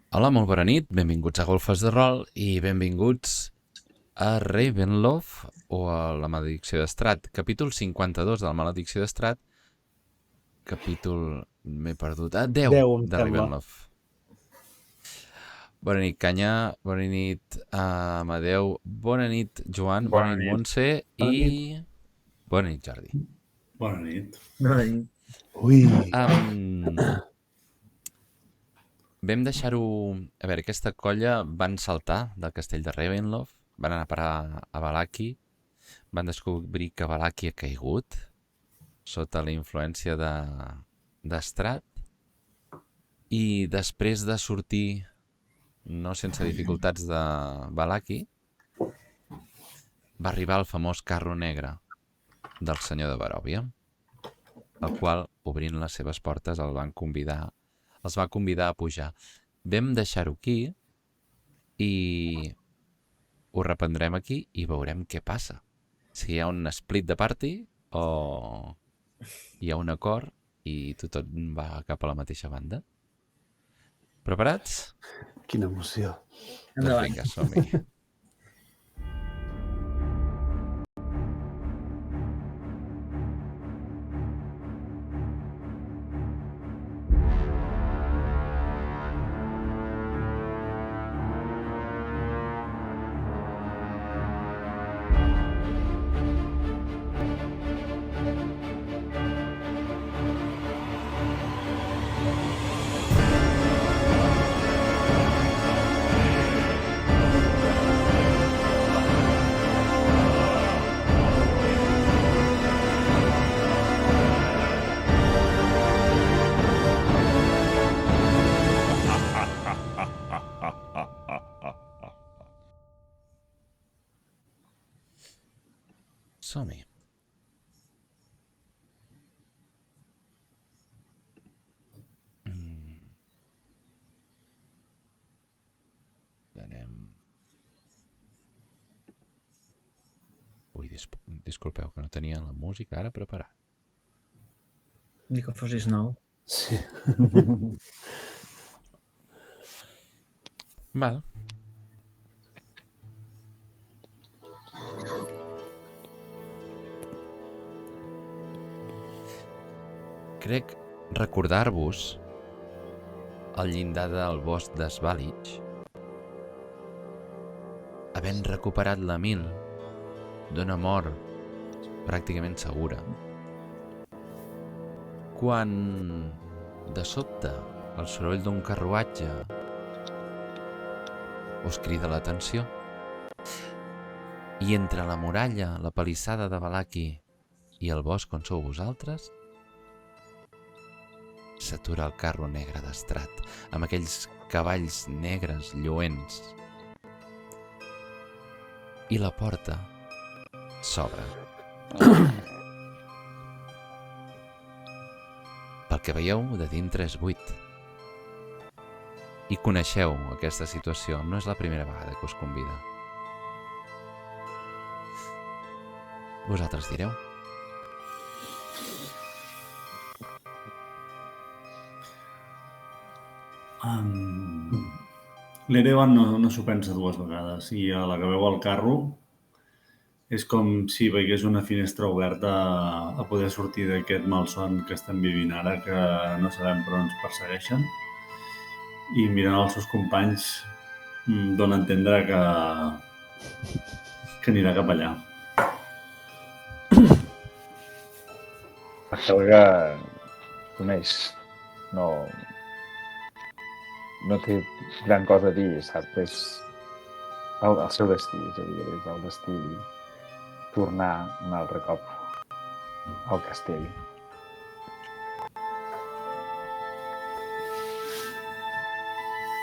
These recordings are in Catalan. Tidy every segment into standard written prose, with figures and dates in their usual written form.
Hola, molt bona nit, benvinguts a Golfes de Rol i benvinguts a Ravenloft o a La Maledicció d'Estrat, capítol 52 de La Maledicció d'Estrat, capítol... m'he perdut... 10 10, em de sembla. Ravenloft. Bona nit, Canya, bona nit, Amadeu, bona nit, Joan, bona nit, Montse i... Bona nit, Jordi. Bona nit. Ui, Vam deixar-ho... A veure, aquesta colla van saltar del castell de Ravenloft, van anar a parar a Valaki, van descobrir que Valaki ha caigut sota la influència d'Estrat i després de sortir, no sense dificultats, de Valaki, va arribar el famós carro negre del senyor de Barovia, el qual, obrint les seves portes, els va convidar a pujar. Vam deixar-ho aquí i ho reprendrem aquí i veurem què passa. Si hi ha un split de party o hi ha un acord i tothom va cap a la mateixa banda. Preparats? quina emoció. Doncs vinga, som-hi. Som-hi. Anem... Ui, disculpeu, que no tenia la música ara preparat. Ni que fossis nou. Sí. Val. Crec recordar-vos al llindar del bosc d'Svalich, havent recuperat la Mil d'una mort pràcticament segura, quan de sobte el soroll d'un carruatge us crida l'atenció i entre la muralla, la palissada de Valaki i el bosc on sou vosaltres s'atura el carro negre d'Estrat amb aquells cavalls negres lluents i la porta s'obre. Pel que veieu, de dintre és buit. I coneixeu aquesta situació, no és la primera vegada que us convida. Vosaltres direu. L'Erevan no s'ho pensa dues vegades i a la que veu el carro és com si veiés una finestra oberta a poder sortir d'aquest malson que estem vivint ara, que no sabem per on ens persegueixen, i mirant els seus companys dona a entendre que anirà cap allà. La Helga coneix, no té gran cosa a dir, sap? És el seu destí, és a dir, és el destí tornar un altre cop al castell.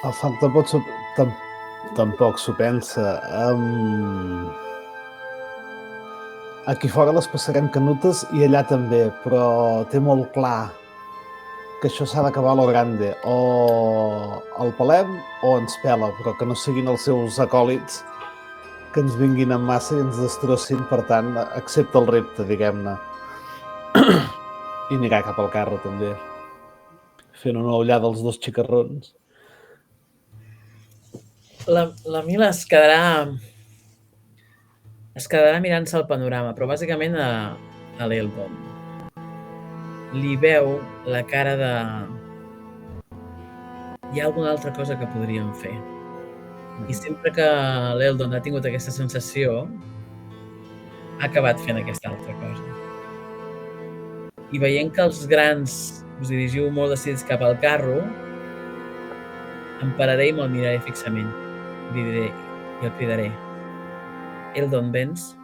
El Sam tampoc s'ho pensa. Aquí fora les passarem canutes i allà també, però té molt clar que això s'ha d'acabar a lo grande. O el pelem o ens pela, però que no siguin els seus acòlits que ens vinguin en massa i ens destrossin, per tant, accepta el repte, diguem-ne. I anirà cap al carro, també, fent una ullada als dos xicarrons. La Mila es quedarà mirant-se el panorama, però bàsicament a l'Eldon. Li veu la cara de... Hi ha alguna altra cosa que podríem fer. I sempre que l'Eldon ha tingut aquesta sensació, ha acabat fent aquesta altra cosa. I veient que els grans us dirigiu molt decidits cap al carro, em pararé i me'l miraré fixament. Li diré i el cridaré. Eldon, vens?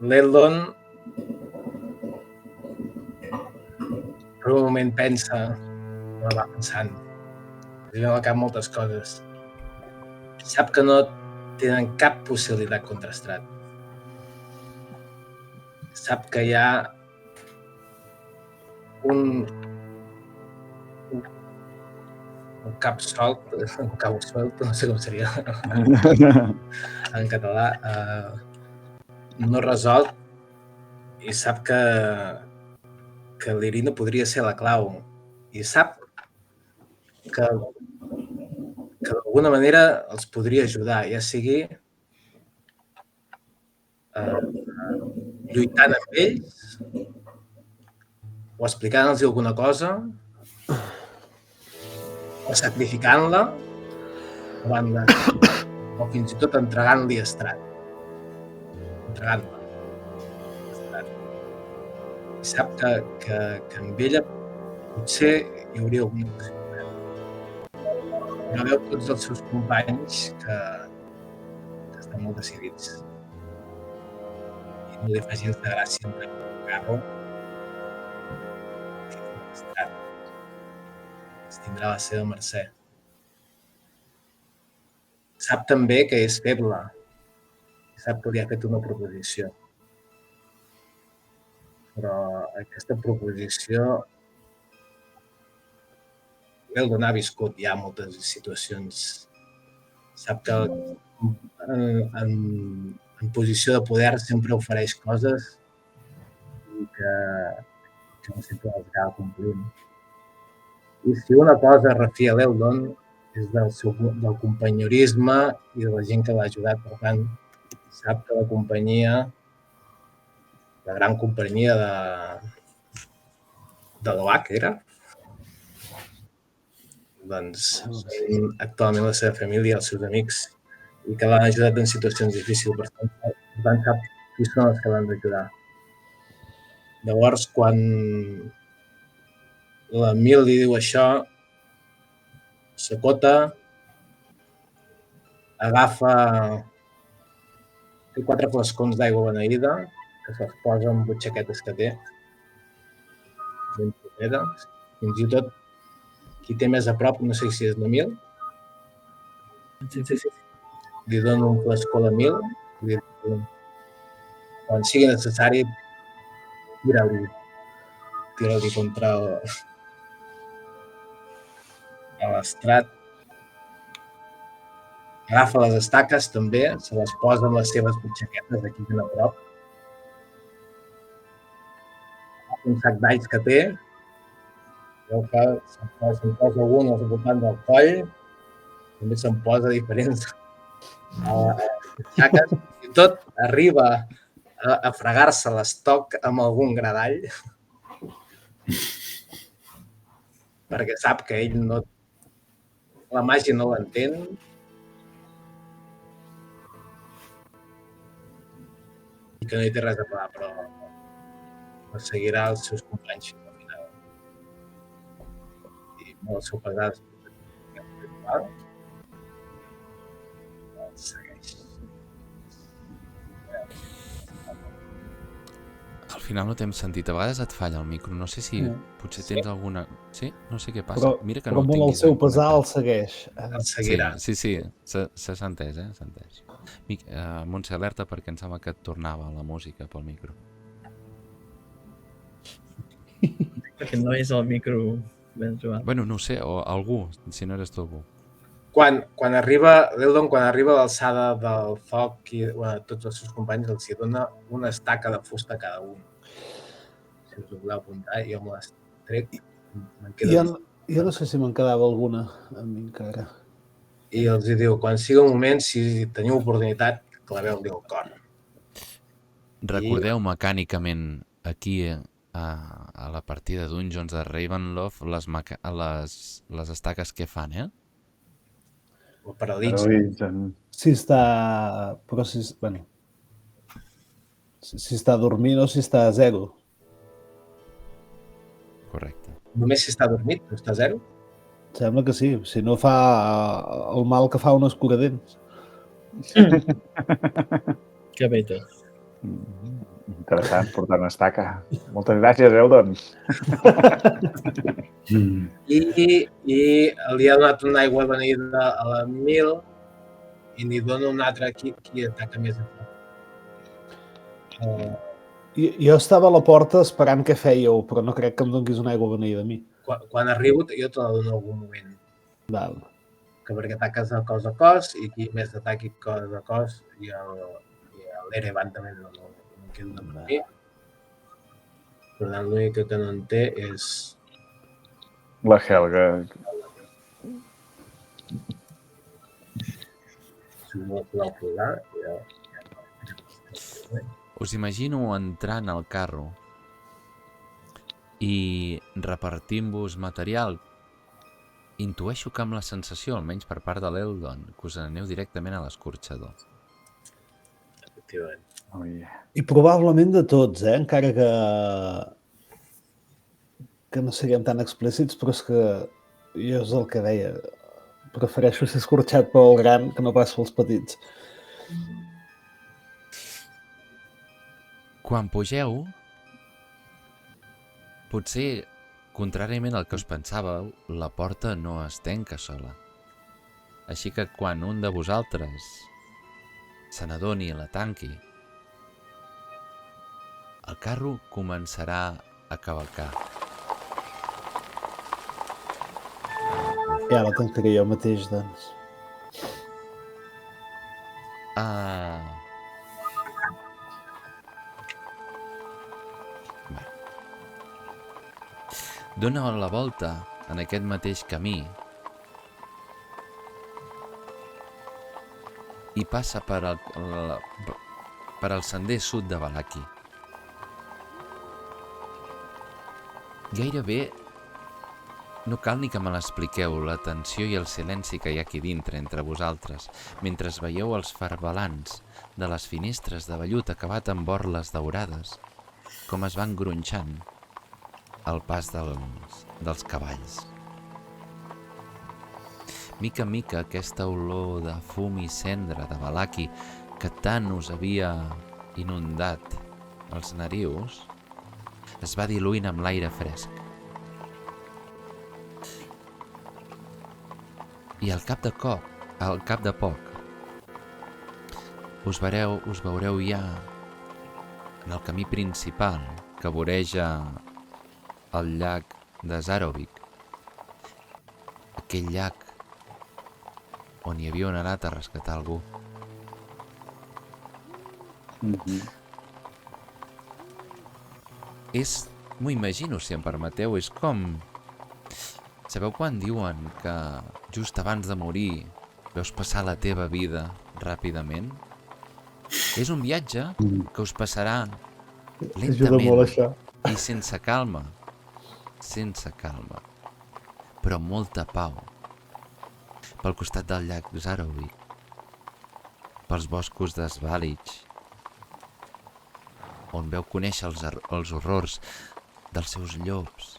L'Eldon per un moment pensa, no va pensant, li venen al cap moltes coses. Sap que no tenen cap possibilitat contra Strat. Sap que hi ha un cap solt, no sé com seria en català, no resolt, i sap que l'Irina podria ser la clau. I sap que d'alguna manera els podria ajudar, ja sigui lluitant amb ells o explicant-los alguna cosa o sacrificant-la o fins i tot entregant-li a Strat. Entregant-la. I sap que amb ella potser hi hauria alguna possibilitat. Però veu tots els seus companys que estan molt decidits. I no li fa gens de gràcia entrar en el carro. Es tindrà a la seva mercè. Sap també que és feble. Sap que li ha fet una proposició. Però aquesta proposició l'Eldon ha viscut ja moltes situacions. Sap que en posició de poder sempre ofereix coses i que no sempre les acaba complint. I si una cosa refia l'Eldon és del companyorisme i de la gent que l'ha ajudat. Per tant, sap que la companyia, la gran companyia de l'OAC, era? Doncs actualment la seva família, els seus amics, i que l'han ajudat en situacions difícils. Per tant, sap qui són els que l'han d'ajudar. Llavors, quan la Mil li diu això, s'acota, agafa 4 flascons d'aigua beneïda, que se'ls posa en butxaquetes que té, ben properes. Fins i tot qui té més a prop, no sé si és la Mil, li dona un flascó a la Mil, i quan sigui necessari, tira-li contra l'Strat. Agafa les estaques també, se les posa en les seves butxaquetes aquí ben a prop. Agafa un sac d'alls que té, veu que se'n posa un al voltant del coll, també se'n posa diferents butxaques, i tot arriba a fregar-se l'estoc amb algun gra d'all, perquè sap que ell no... La màgia no l'entén. I que no hi té res a pagar, però perseguirà els seus companys fins al final. I molt el seu pesat el segueix. Al final no t'hem sentit. A vegades et falla el micro. No sé si potser tens alguna... Sí? No sé què passa. Mira que no però molt el seu pesar el segueix. El seguirà. Sí. S'ha entès, s'ha entès. Montse, alerta perquè em sembla que et tornava la música pel micro. Perquè no és el micro ben trobat. Bueno, no ho sé, o algú, si no eres tu algú. Quan arriba l'Eldon, quan arriba a l'alçada del foc, tots els seus companys els hi dona una estaca de fusta a cada un. Si us ho voleu apuntar, jo me les trec. Jo no sé si me'n quedava alguna a mi encara. I els hi diu, quan sigui el moment, si teniu oportunitat, claveu-li el cor. Recordeu mecànicament aquí a la partida Dungeons de Ravenloft les estaques que fan, El paralitza. Paralitzen. Si està... Però si... Bueno... Si està dormint o si està a zero. Correcte. Només si està dormit, no està a zero? Sembla que sí. Si no fa el mal que fa un escuradents. Que bé tot. Interessant, portar una estaca. Moltes gràcies, Eldon. I li ha donat una aigua beneïda a la Mil i n'hi dona una altra aquí, qui ataca més a prop. Jo estava a la porta esperant què fèieu, però no crec que em donguis una aigua beneïda a mi. Quan arribo, jo te la dono en algun moment. Val. Que perquè ataques a cos i qui més ataqui cos a cos i l'Erevan també no queda de per aquí. Per tant, l'única que no en té és... La Helga. Si no podeu posar, ja... Us imagino entrant al carro i repartint-vos material. Intueixo que amb la sensació, almenys per part de l'Eldon, que us aneu directament a l'escorxador. Efectivament. Oh, yeah. I probablement de tots, encara que no siguem tan explícits, però és que jo és el que deia. Prefereixo ser escorxat pel gran que no pas pels petits. Quan pugeu, potser, contràriament al que us pensàveu, la porta no es tanca sola. Així que quan un de vosaltres se n'adoni i la tanqui, el carro començarà a cavalcar. Ja la tancaré jo mateix, doncs. Dóna la volta en aquest mateix camí i passa per el sender sud de Vallaki. Gairebé no cal ni que me l'expliqueu, la tensió i el silenci que hi ha aquí dintre entre vosaltres, mentre veieu els farbalans de les finestres de vellut acabat amb borles daurades, com es van gronxant al pas dels cavalls. Mica en mica, aquesta olor de fum i cendra de Vallaki que tant us havia inundat els narius es va diluint amb l'aire fresc. I al cap de poc, us veureu ja en el camí principal que voreja el llac de Zarovich, aquell llac on hi havia anat a rescatar algú. M'ho imagino, si em permeteu, és com... Sabeu quan diuen que just abans de morir veus passar la teva vida ràpidament? És un viatge que us passarà lentament i sense calma, però amb molta pau, pel costat del llac Zarovich, pels boscos de Svalich, on veu conèixer els horrors dels seus llops,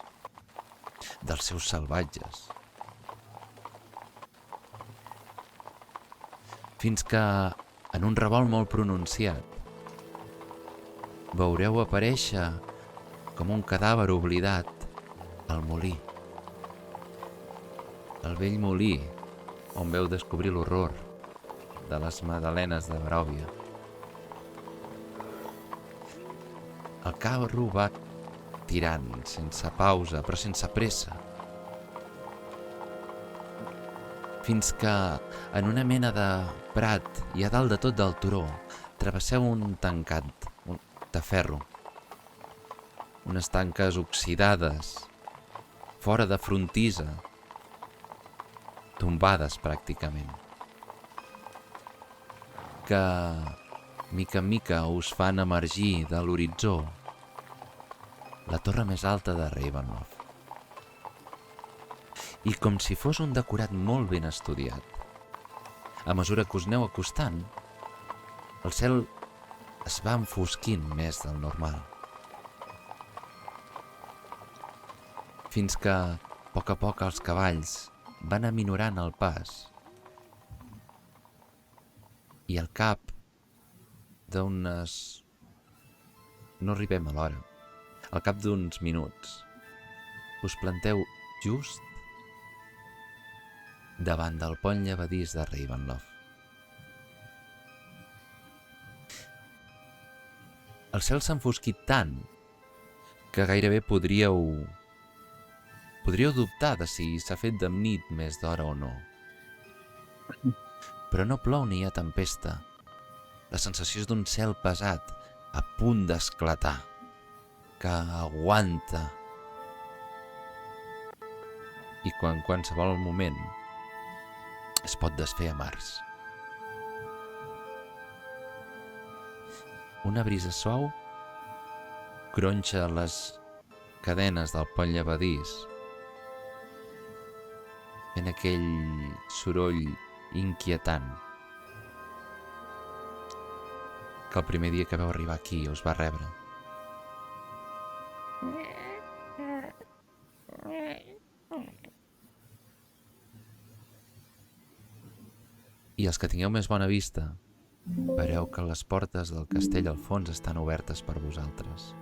dels seus salvatges. Fins que, en un revolt molt pronunciat, veureu aparèixer com un cadàver oblidat al molí. El vell molí on veu descobrir l'horror de les magdalenes de Baròvia. El carro va tirant, sense pausa, però sense pressa, fins que, en una mena de prat i a dalt de tot del turó, travesseu un tancat de ferro, unes tanques oxidades, fora de frontissa, tombades pràcticament, que mica en mica us fan emergir de l'horitzó la torre més alta de Ravenloft. I com si fos un decorat molt ben estudiat, a mesura que us aneu acostant, el cel es va enfosquint més del normal. Fins que, a poc, els cavalls van aminorant el pas i al cap d'unes... no arribem a l'hora. Al cap d'uns minuts us planteu just davant del pont llevadís de Ravenloft. El cel s'ha enfosquit tant que gairebé podríeu dubtar de si s'ha fet de nit més d'hora o no. Però no plou ni hi ha tempesta. La sensació és d'un cel pesat, a punt d'esclatar, que aguanta. I quan qualsevol moment es pot desfer a mars. Una brisa suau gronxa les cadenes del pont llevadís, fent aquell soroll inquietant que el primer dia que vau arribar aquí us va rebre. I els que tingueu més bona vista, veureu que les portes del castell al fons estan obertes per vosaltres.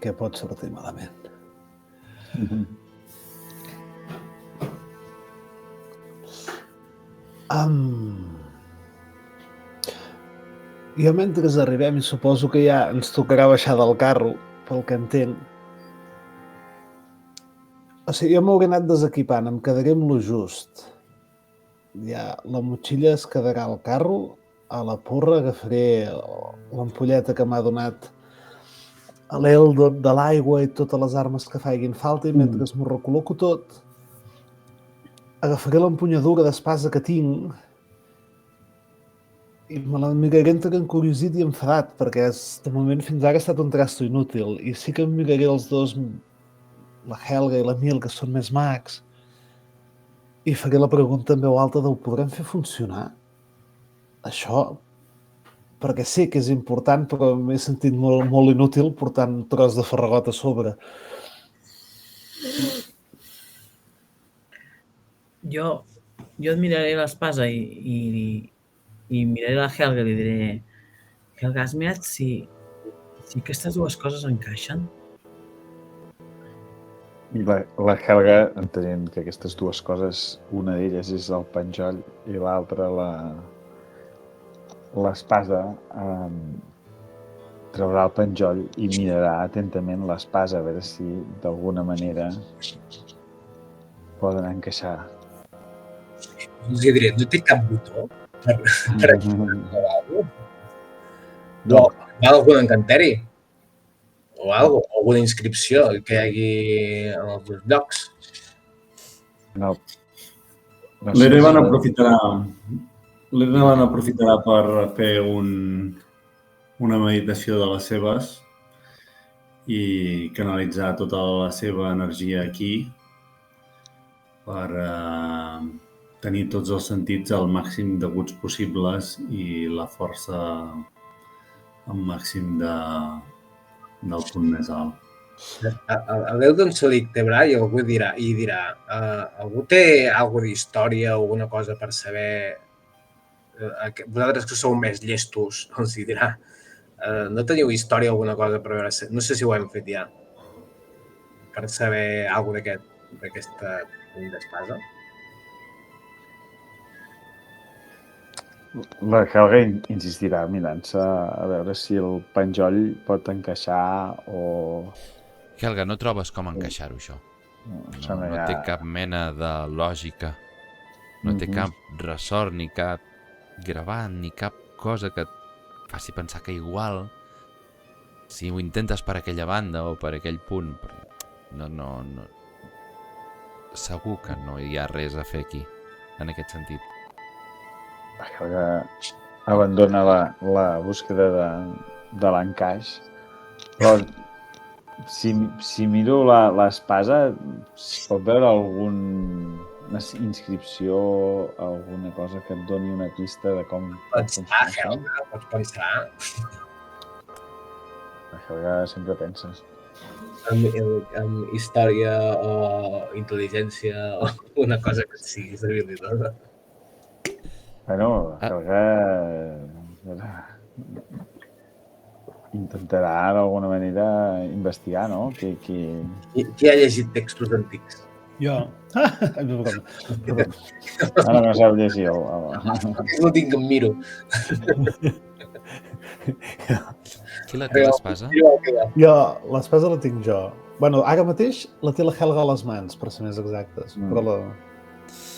Què pot sortir malament? Jo mentre arribem, i suposo que ja ens tocarà baixar del carro, pel que entenc. O sigui, jo m'hauré anat desequipant, em quedaré amb lo just. Ja, la motxilla es quedarà al carro, a la porra agafaré l'ampolleta que m'ha donat l'Eldon de l'aigua i totes les armes que faiguin falta, i mentre m'ho recol·loco tot, agafaré l'empunyadura d'espasa que tinc i me la miraré entre encuriosit i enfadat, perquè de moment fins ara ha estat un trasto inútil, i sí que em miraré els dos, la Helga i l'Emil, que són més mags, i faré la pregunta en veu alta de ho podrem fer funcionar? Això, perquè sé que és important, però m'he sentit molt, molt inútil portant un tros de farragot a sobre. Jo et miraré l'espasa i miraré la Helga i li diré: Helga, has mirat si aquestes dues coses encaixen? I la Helga, entenent que aquestes dues coses, una d'elles és el penjoll i l'altra l'espasa, traurà el penjoll i mirarà atentament l'espasa a veure si d'alguna manera poden encaixar. Els diré, no té cap botó per alguna cosa? Va algun encanteri? O alguna inscripció que hi hagi en alguns llocs? No. L'Erevan aprofitarà per fer una meditació de les seves i canalitzar tota la seva energia aquí per tenir tots els sentits al màxim d'aguts possibles i la força al màxim del punt més alt. A l'Eldon se li activarà i algú dirà, algú té alguna d'història o alguna cosa per saber, vosaltres que sou més llestos, els dirà, no teniu història o alguna cosa per veure, no sé si ho hem fet ja, per saber alguna d'aquesta d'espasa? La Helga insistirà mirant-se a veure si el penjoll pot encaixar o... Helga, no trobes com encaixar-ho, això. No té cap mena de lògica. No té cap ressort, ni cap gravat, ni cap cosa que et faci pensar que igual si ho intentes per aquella banda o per aquell punt, però no. Segur que no hi ha res a fer aquí, en aquest sentit. La Helga abandona la búsqueda de l'encaix, però si miro l'espasa, es pot veure alguna inscripció, alguna cosa que et doni una pista de com Pensar, funciona això? Helga, pots pensar. La Helga sempre pensa. Amb història o intel·ligència o una cosa que sigui habilidosa. Bueno, la Helga intentarà d'alguna manera investigar, no? Qui ha llegit textos antics? Jo. Perdona. Ara no sap llegir No tinc em miro. Qui la té l'espasa? Jo, l'espasa la tinc jo. Bueno, ara mateix la té la Helga a les mans, per ser més exactes. Però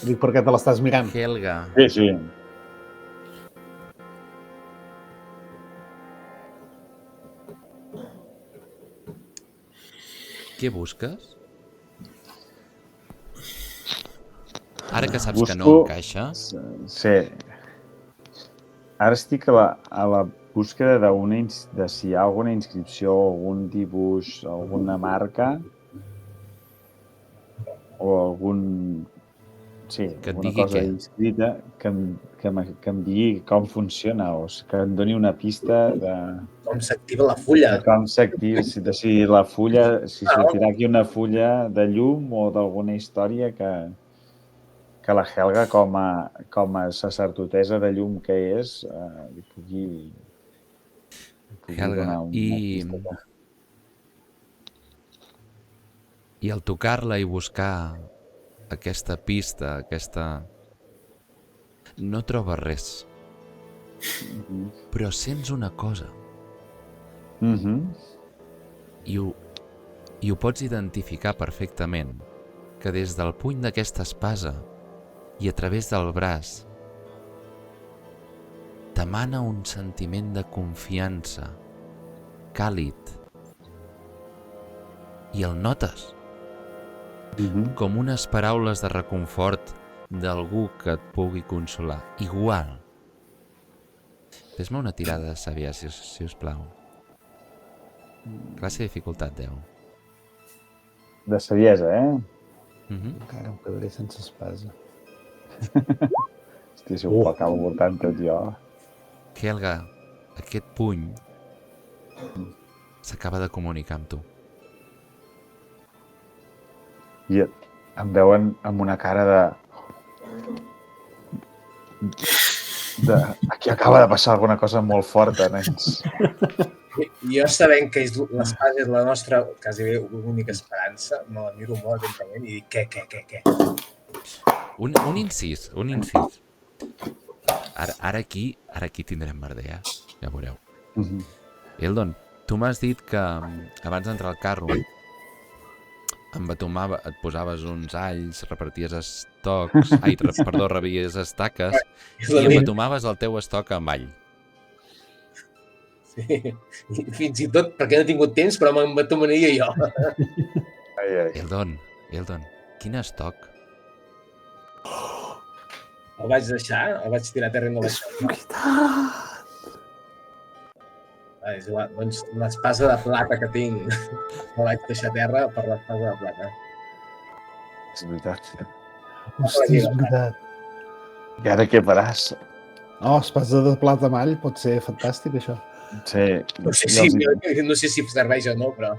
dic perquè te l'estàs mirant. Helga. Sí. Què busques? Ara que saps que no encaixa... Sí. Ara estic a la búsqueda de si hi ha alguna inscripció, algun dibuix, alguna marca o algun... Sí, Que et alguna digui cosa què? inscrita que em digui com funciona o que em doni una pista de Com s'activa la fulla. com s'activa, si la fulla, si sortirà aquí una fulla de llum o d'alguna història que la Helga, com a sacerdotessa de llum que és, li pugui Helga, donar una pista. i al tocar-la i buscar aquesta pista, no trobes res, però sents una cosa i ho pots identificar perfectament, que des del puny d'aquesta espasa i a través del braç t'emana un sentiment de confiança càlid i el notes com unes paraules de reconfort d'algú que et pugui consolar. Igual. Fes-me una tirada de savià, si us plau. Classe de dificultat 10. De saviesa, Encara em quedaré sense espasa. Hòstia, si ho acabo voltant tot jo. Helga, aquest puny s'acaba de comunicar amb tu. I em veuen amb una cara de... Aquí acaba de passar alguna cosa molt forta, nens. Jo sabent que l'espasa és la nostra quasi bé única esperança, me la miro molt atentament i dic què? Un incís. Ara aquí tindrem merder, ja veureu. Eldon, tu m'has dit que abans d'entrar al carro et posaves uns alls, reparties estocs, rebies estaques i embatomaves el teu estoc amb all. Sí, fins i tot perquè no he tingut temps, però m'embatomaria jo. Eldon, quin estoc? El vaig deixar, el vaig tirar a terra i no el vaig deixar. És igual, doncs l'espasa de plata que tinc la vaig deixar a terra per l'espasa de plata. És veritat. Hosti, és veritat. I ara què faràs? Oh, espasa de plata amb all pot ser fantàstic, això. Sí. No sé si serveix o no, però...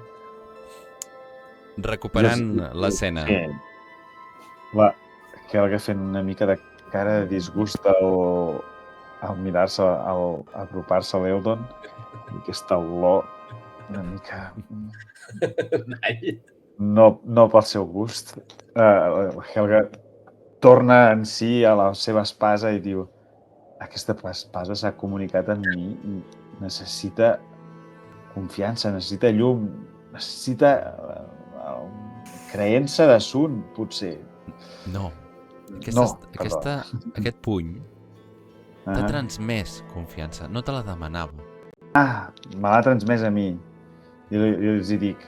Recuperant l'escena. Sí. La Helga fent una mica de cara de disgust al mirar-se, al apropar-se a l'Eldon, i aquesta olor una mica... No pel seu gust. La Helga torna en si a la seva espasa i diu: aquesta espasa s'ha comunicat amb mi i necessita confiança, necessita llum, necessita creença de Sun, potser. No. No, Aquest puny T'ha transmès confiança, no te la demanava. Me l'ha transmès a mi. I els hi dic,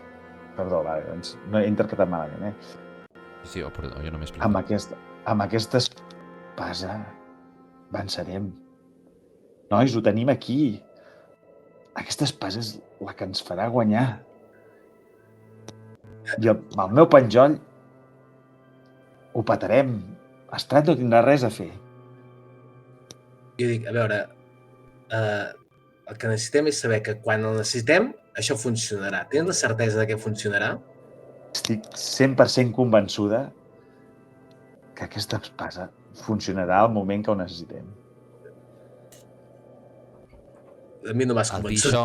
perdó, va, doncs no he interpretat malament, Sí, perdó, jo no m'he Amb explicat. aquesta espasa vencerem. Nois, ho tenim aquí. Aquesta espasa és la que ens farà guanyar. I amb el meu penjoll ho petarem. Estrat no tindrà res a fer. Jo dic, a veure, el que necessitem és saber que quan el necessitem, això funcionarà. Tens la certesa de que funcionarà? Estic 100% convençuda que aquesta espasa funcionarà al moment que ho necessitem. A mi no m'has Al dir convençut. això,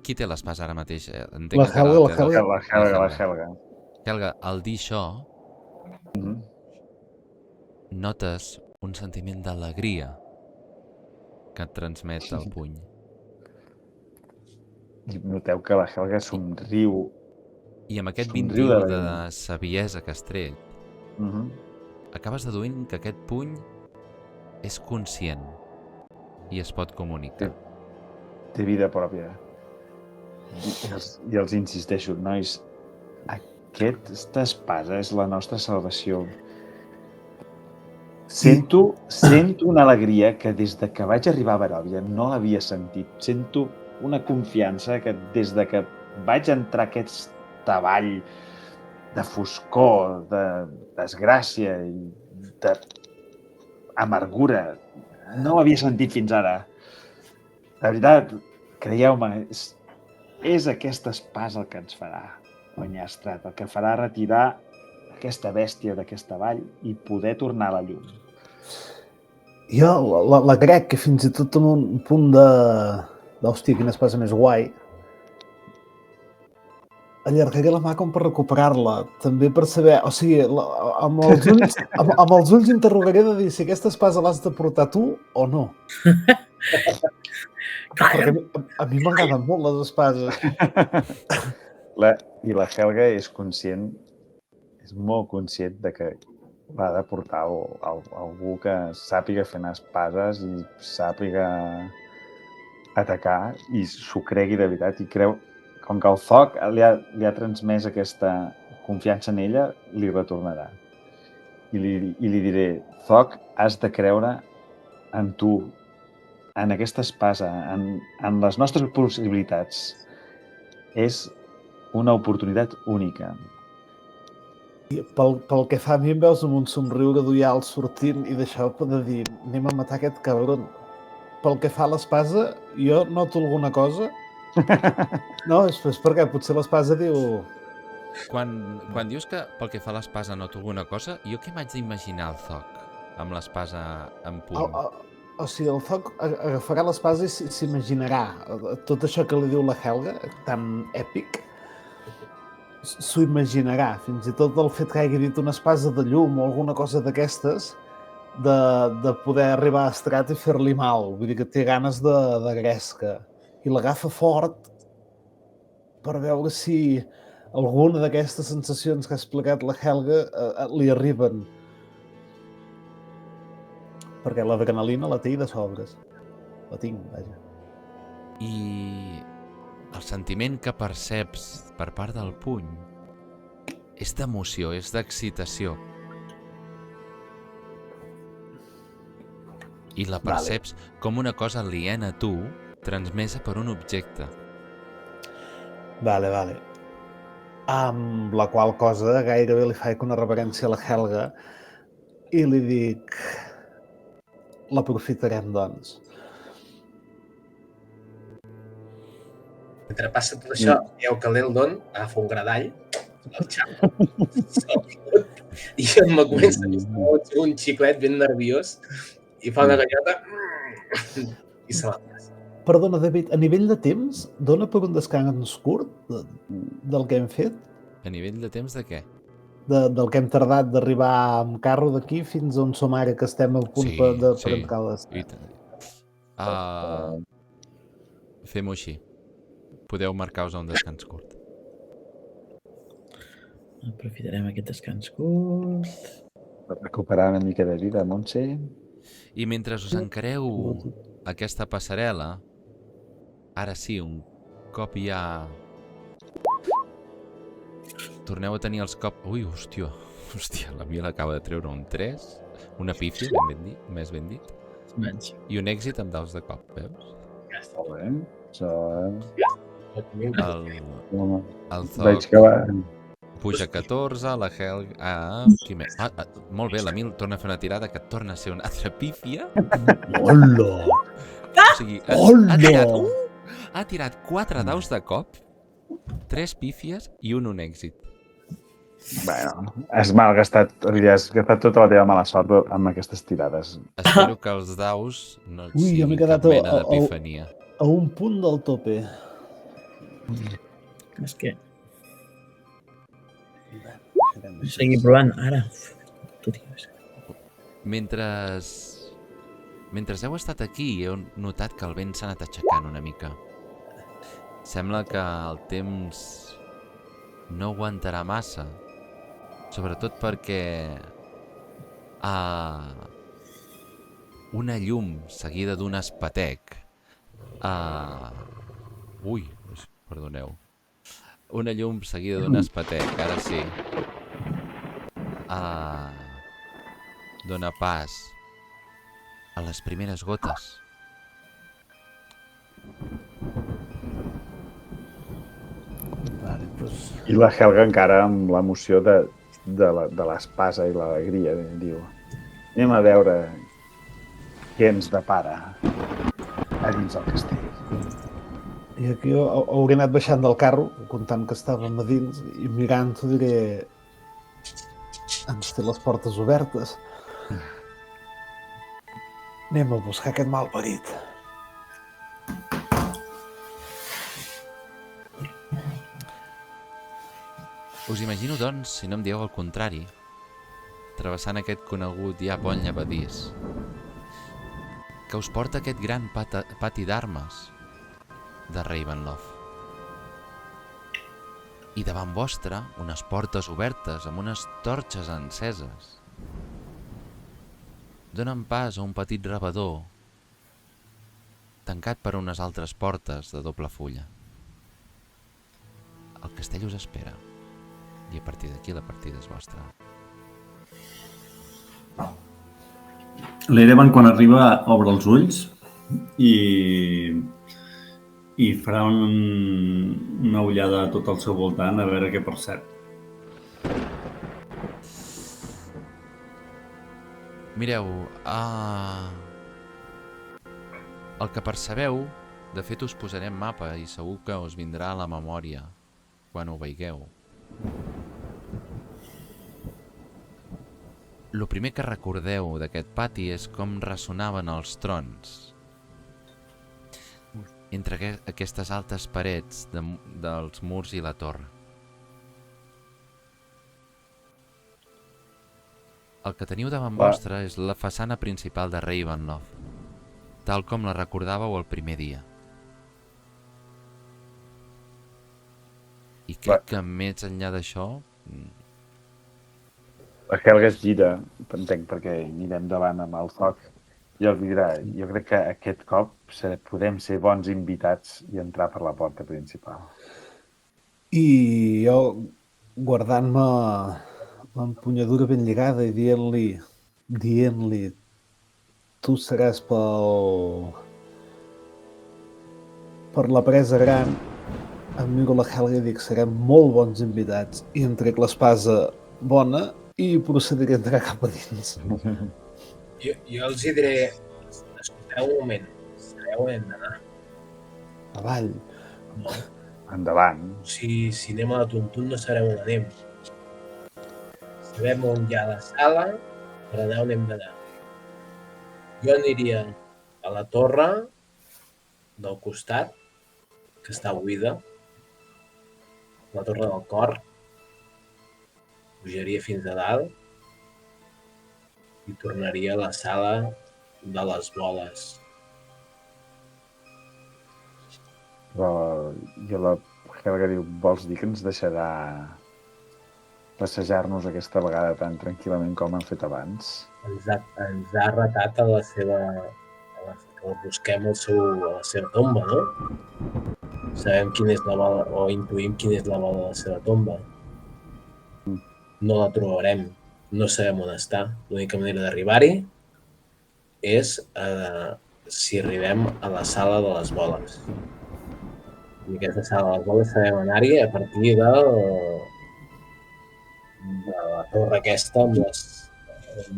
qui té l'espasa ara mateix? Entenc La que encara Helga, té la Helga. La Helga. Helga, al dir això, Mhm. notes un sentiment d'alegria que et transmet el puny. I noteu que la Helga somriu. I amb aquest Somriu 21 de d'alegria. saviesa que has tret, Mhm. acabes deduint que aquest puny és conscient i es pot comunicar. Té vida pròpia. I els insisteixo, nois, aquesta espasa és la nostra salvació. Sento una alegria que des de que vaig arribar a Baròvia no l'havia sentit. Sento una confiança que des de que vaig entrar a aquesta vall de foscor, de desgràcia i d'amargura, no l'havia sentit fins ara. De veritat, creieu-me, és aquesta espasa el que ens farà guanyar Estrat, el que farà retirar aquesta bèstia d'aquesta vall i poder tornar a la llum. Jo la crec que fins i tot en un punt d'hòstia, quina espasa més guai, allargaré la mà com per recuperar-la, també per saber, o sigui, amb els ulls interrogaré de dir si aquesta espasa l'has de portar tu o no. Perquè a mi m'agraden molt les espases. I la Helga és conscient, és molt conscient de que l'ha de portar algú que sàpiga fer espases i sàpiga atacar i s'ho cregui de veritat i creu, com que el Zoc li ha transmès aquesta confiança en ella, li retornarà. I li diré, Zoc, has de creure en tu, en aquesta espasa, en les nostres possibilitats. És una oportunitat única. I pel que fa a mi em veus amb un somriure d'ullal sortint i d'això de dir anem a matar aquest cabron. Pel que fa a l'espasa, jo noto alguna cosa. No, és perquè potser l'espasa diu... Quan dius que pel que fa a l'espasa noto alguna cosa, jo què m'haig d'imaginar el Zoc amb l'espasa en puny? O sigui, el Zoc agafarà l'espasa i s'imaginarà tot això que li diu la Helga, tan èpic, s'ho imaginarà. Fins i tot el fet que hagi dit una espasa de llum o alguna cosa d'aquestes, de poder arribar a Estrat i fer-li mal. Vull dir que té ganes de gresca. I l'agafa fort per veure si alguna d'aquestes sensacions que ha explicat la Helga li arriben. Perquè l'adrenalina la té i de sobres. La tinc, vaja. I el sentiment que perceps per part del puny és d'emoció, és d'excitació. I la perceps com una cosa aliena a tu, transmesa per un objecte. Vale. Amb la qual cosa gairebé li faig una reverència a la Helga i li dic... L'aprofitarem, doncs. Mentre passa tot això, veieu que l'Eldon agafa un gradall, el xapa, i em comença a un xiclet ben nerviós i fa una gallota i se la passa. Perdona, David, a nivell de temps, dona per un descans curt del que hem fet? A nivell de temps de què? Del que hem tardat d'arribar amb carro d'aquí fins on som ara, que estem al punt per entrar a l'Estrat. Fem-ho així. Podeu marcar-vos un descans curt. Aprofitarem aquest descans curt. Per recuperar una mica de vida, Montse. I mentre us encareu aquesta passarel·la, ara sí, un cop ja... Torneu a tenir els cops... Ui, hòstia, la Mila acaba de treure un 3, una pífia, més ben dit, Menys. i un èxit amb daus de cop, veus? Molt bé. Això... El Veig Zoc que va... puja 14, la Helga... Qui més? Molt bé, la Mil torna a fer una tirada que torna a ser una altra pífia. Hola! O sigui, ha tirat 4 daus de cop, 3 pífies i un èxit. Bueno, has malgastat, has gastat tota la teva mala sort amb aquestes tirades. Espero que els daus no et Ui, jo m'he siguin quedat cap mena d'epifania. A un punt del tope. És que... Seguir provant, ara. Tu dius. Mentre heu estat aquí, heu notat que el vent s'ha anat aixecant una mica. Sembla que el temps no aguantarà massa, sobretot perquè una llum seguida d'un espetec, perdoneu, una llum seguida d'un espetec, ara sí, dona pas a les primeres gotes. Vale, doncs... I la Helga encara amb l'emoció de l'espasa i l'alegria diu: anem a veure què ens depara a dins del castell. I aquí hauré anat baixant del carro, comptant que estàvem a dins, i mirant-ho diré... Ens té les portes obertes. Anem a buscar aquest malparit. Us imagino, doncs, si no em dieu el contrari, travessant aquest conegut ja pont llevadís, que us porta aquest gran pati d'armes de Ravenloft. I davant vostre, unes portes obertes amb unes torxes enceses donen pas a un petit rebedor tancat per unes altres portes de doble fulla. El castell us espera. I a partir d'aquí la partida és vostra. L'Erevan, quan arriba, obre els ulls i farà una ullada a tot el seu voltant a veure què percep. Mireu, el que percebeu, de fet us posarem mapa i segur que us vindrà a la memòria quan ho veigueu. Lo primer que recordeu d'aquest pati és com ressonaven els trons entre aquestes altes parets dels murs i la torre. El que teniu davant vostre és la façana principal de Ravenloft, tal com la recordàveu el primer dia. I crec que més enllà d'això... La Helga es gira, entenc, perquè anirem davant amb el Zoc, i els dirà: jo crec que aquest cop podem ser bons invitats i entrar per la porta principal. I jo, guardant-me l'empunyadura ben lligada i dient-li tu seràs per la presa gran, em miro la Helga i dic: serem molt bons invitats, i em trec l'espasa bona i procediré a entrar cap a dins. Jo els hi diré: escolteu un moment, sabeu on hem d'anar? Avall. No. Endavant. Si anem a la Tuntun no sabrem on anem. Sabem on hi ha la sala per anar on hem d'anar. Jo aniria a la torre del costat, que està buida, la torre del cor, pujaria fins a dalt i tornaria a la sala de les boles. I la Helga diu: vols dir que ens deixarà passejar-nos aquesta vegada tan tranquil·lament com hem fet abans. Ens ha retat a la seva... que busquem a la seva tomba, no? Sabem quina és la bola, o intuïm quina és la bola de la seva tomba. No la trobarem, no sabem on està. L'única manera d'arribar-hi és si arribem a la sala de les boles. I aquesta sala de les boles sabem anar-hi a partir de la torre aquesta amb les...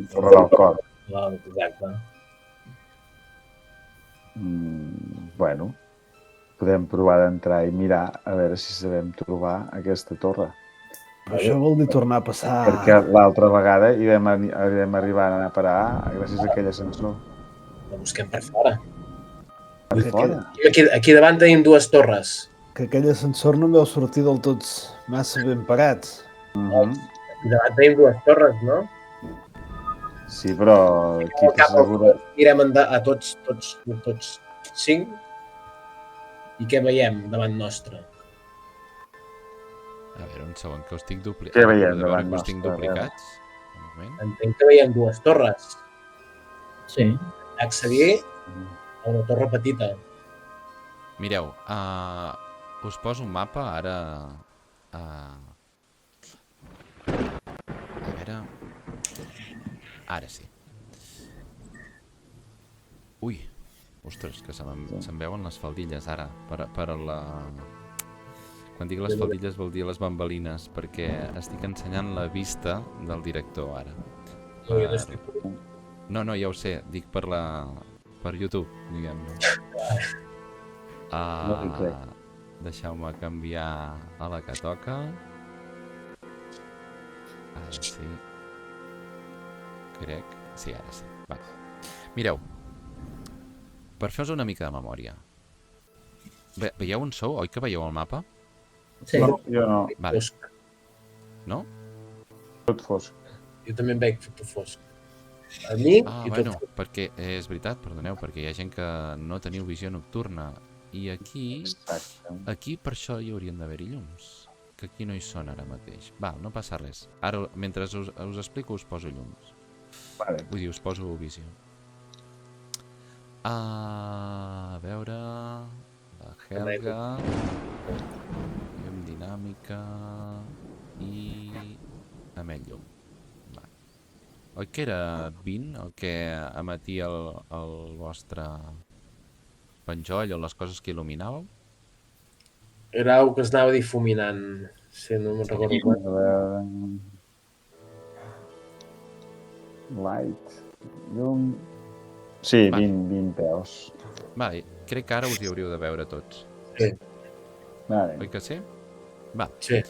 Torre del cor. Exacte. Bueno, podem provar d'entrar i mirar a veure si sabem trobar aquesta torre. Però això vol dir tornar a passar... Perquè l'altra vegada hi vam arribar a anar a parar gràcies a aquell ascensor. La busquem per fora. Per fora. Aquí davant tenim dues torres. Que aquell ascensor no em veu sortir del tot massa ben parats. Aquí davant tenim dues torres, no? Sí, però aquí t'assegura... Mirem a tots 5 i què veiem davant nostre? A veure, un segon, que us tinc duplicats. Què veiem davant que us tinc nostre? duplicats? Un moment. Entenc que veiem dues torres. Sí. Accedir a una torre petita. Mireu, us poso un mapa ara... A veure... Ara sí. Ui, ostres, que se'm veuen les faldilles ara. Per la... Quan dic les faldilles vol dir les bambalines, perquè estic ensenyant la vista del director ara. No, ja ho sé, dic per YouTube, diguem-ne. Deixeu-me canviar a la que toca. Ara sí. Crec. Sí, ara sí. Va. Mireu. Per fer-vos una mica de memòria. Veieu on sou? Oi que veieu el mapa? Sí. No, jo no. Vale. No? Tot fosc. Jo també em veig tot fosc. A mi i tot bueno, perquè és veritat, perdoneu, perquè hi ha gent que no teniu visió nocturna. I aquí per això hi haurien d'haver-hi llums. Que aquí no hi són ara mateix. Val, no passa res. Ara, mentre us explico, us poso llums. Vale. Vull dir, us poso visió. A veure... La Helga... Llum dinàmica... I... Emet llum. Vale. Oi que era 20 el que emetia el vostre penjoll o les coses que il·luminàveu? era algo que es anava difuminant, si no me'n recordo quan. Light. Llum... Sí, Vale. 20 peus. Vale, crec que ara us hi hauríeu de veure tots. Sí. Vale. Oi que sí? Va. Sí.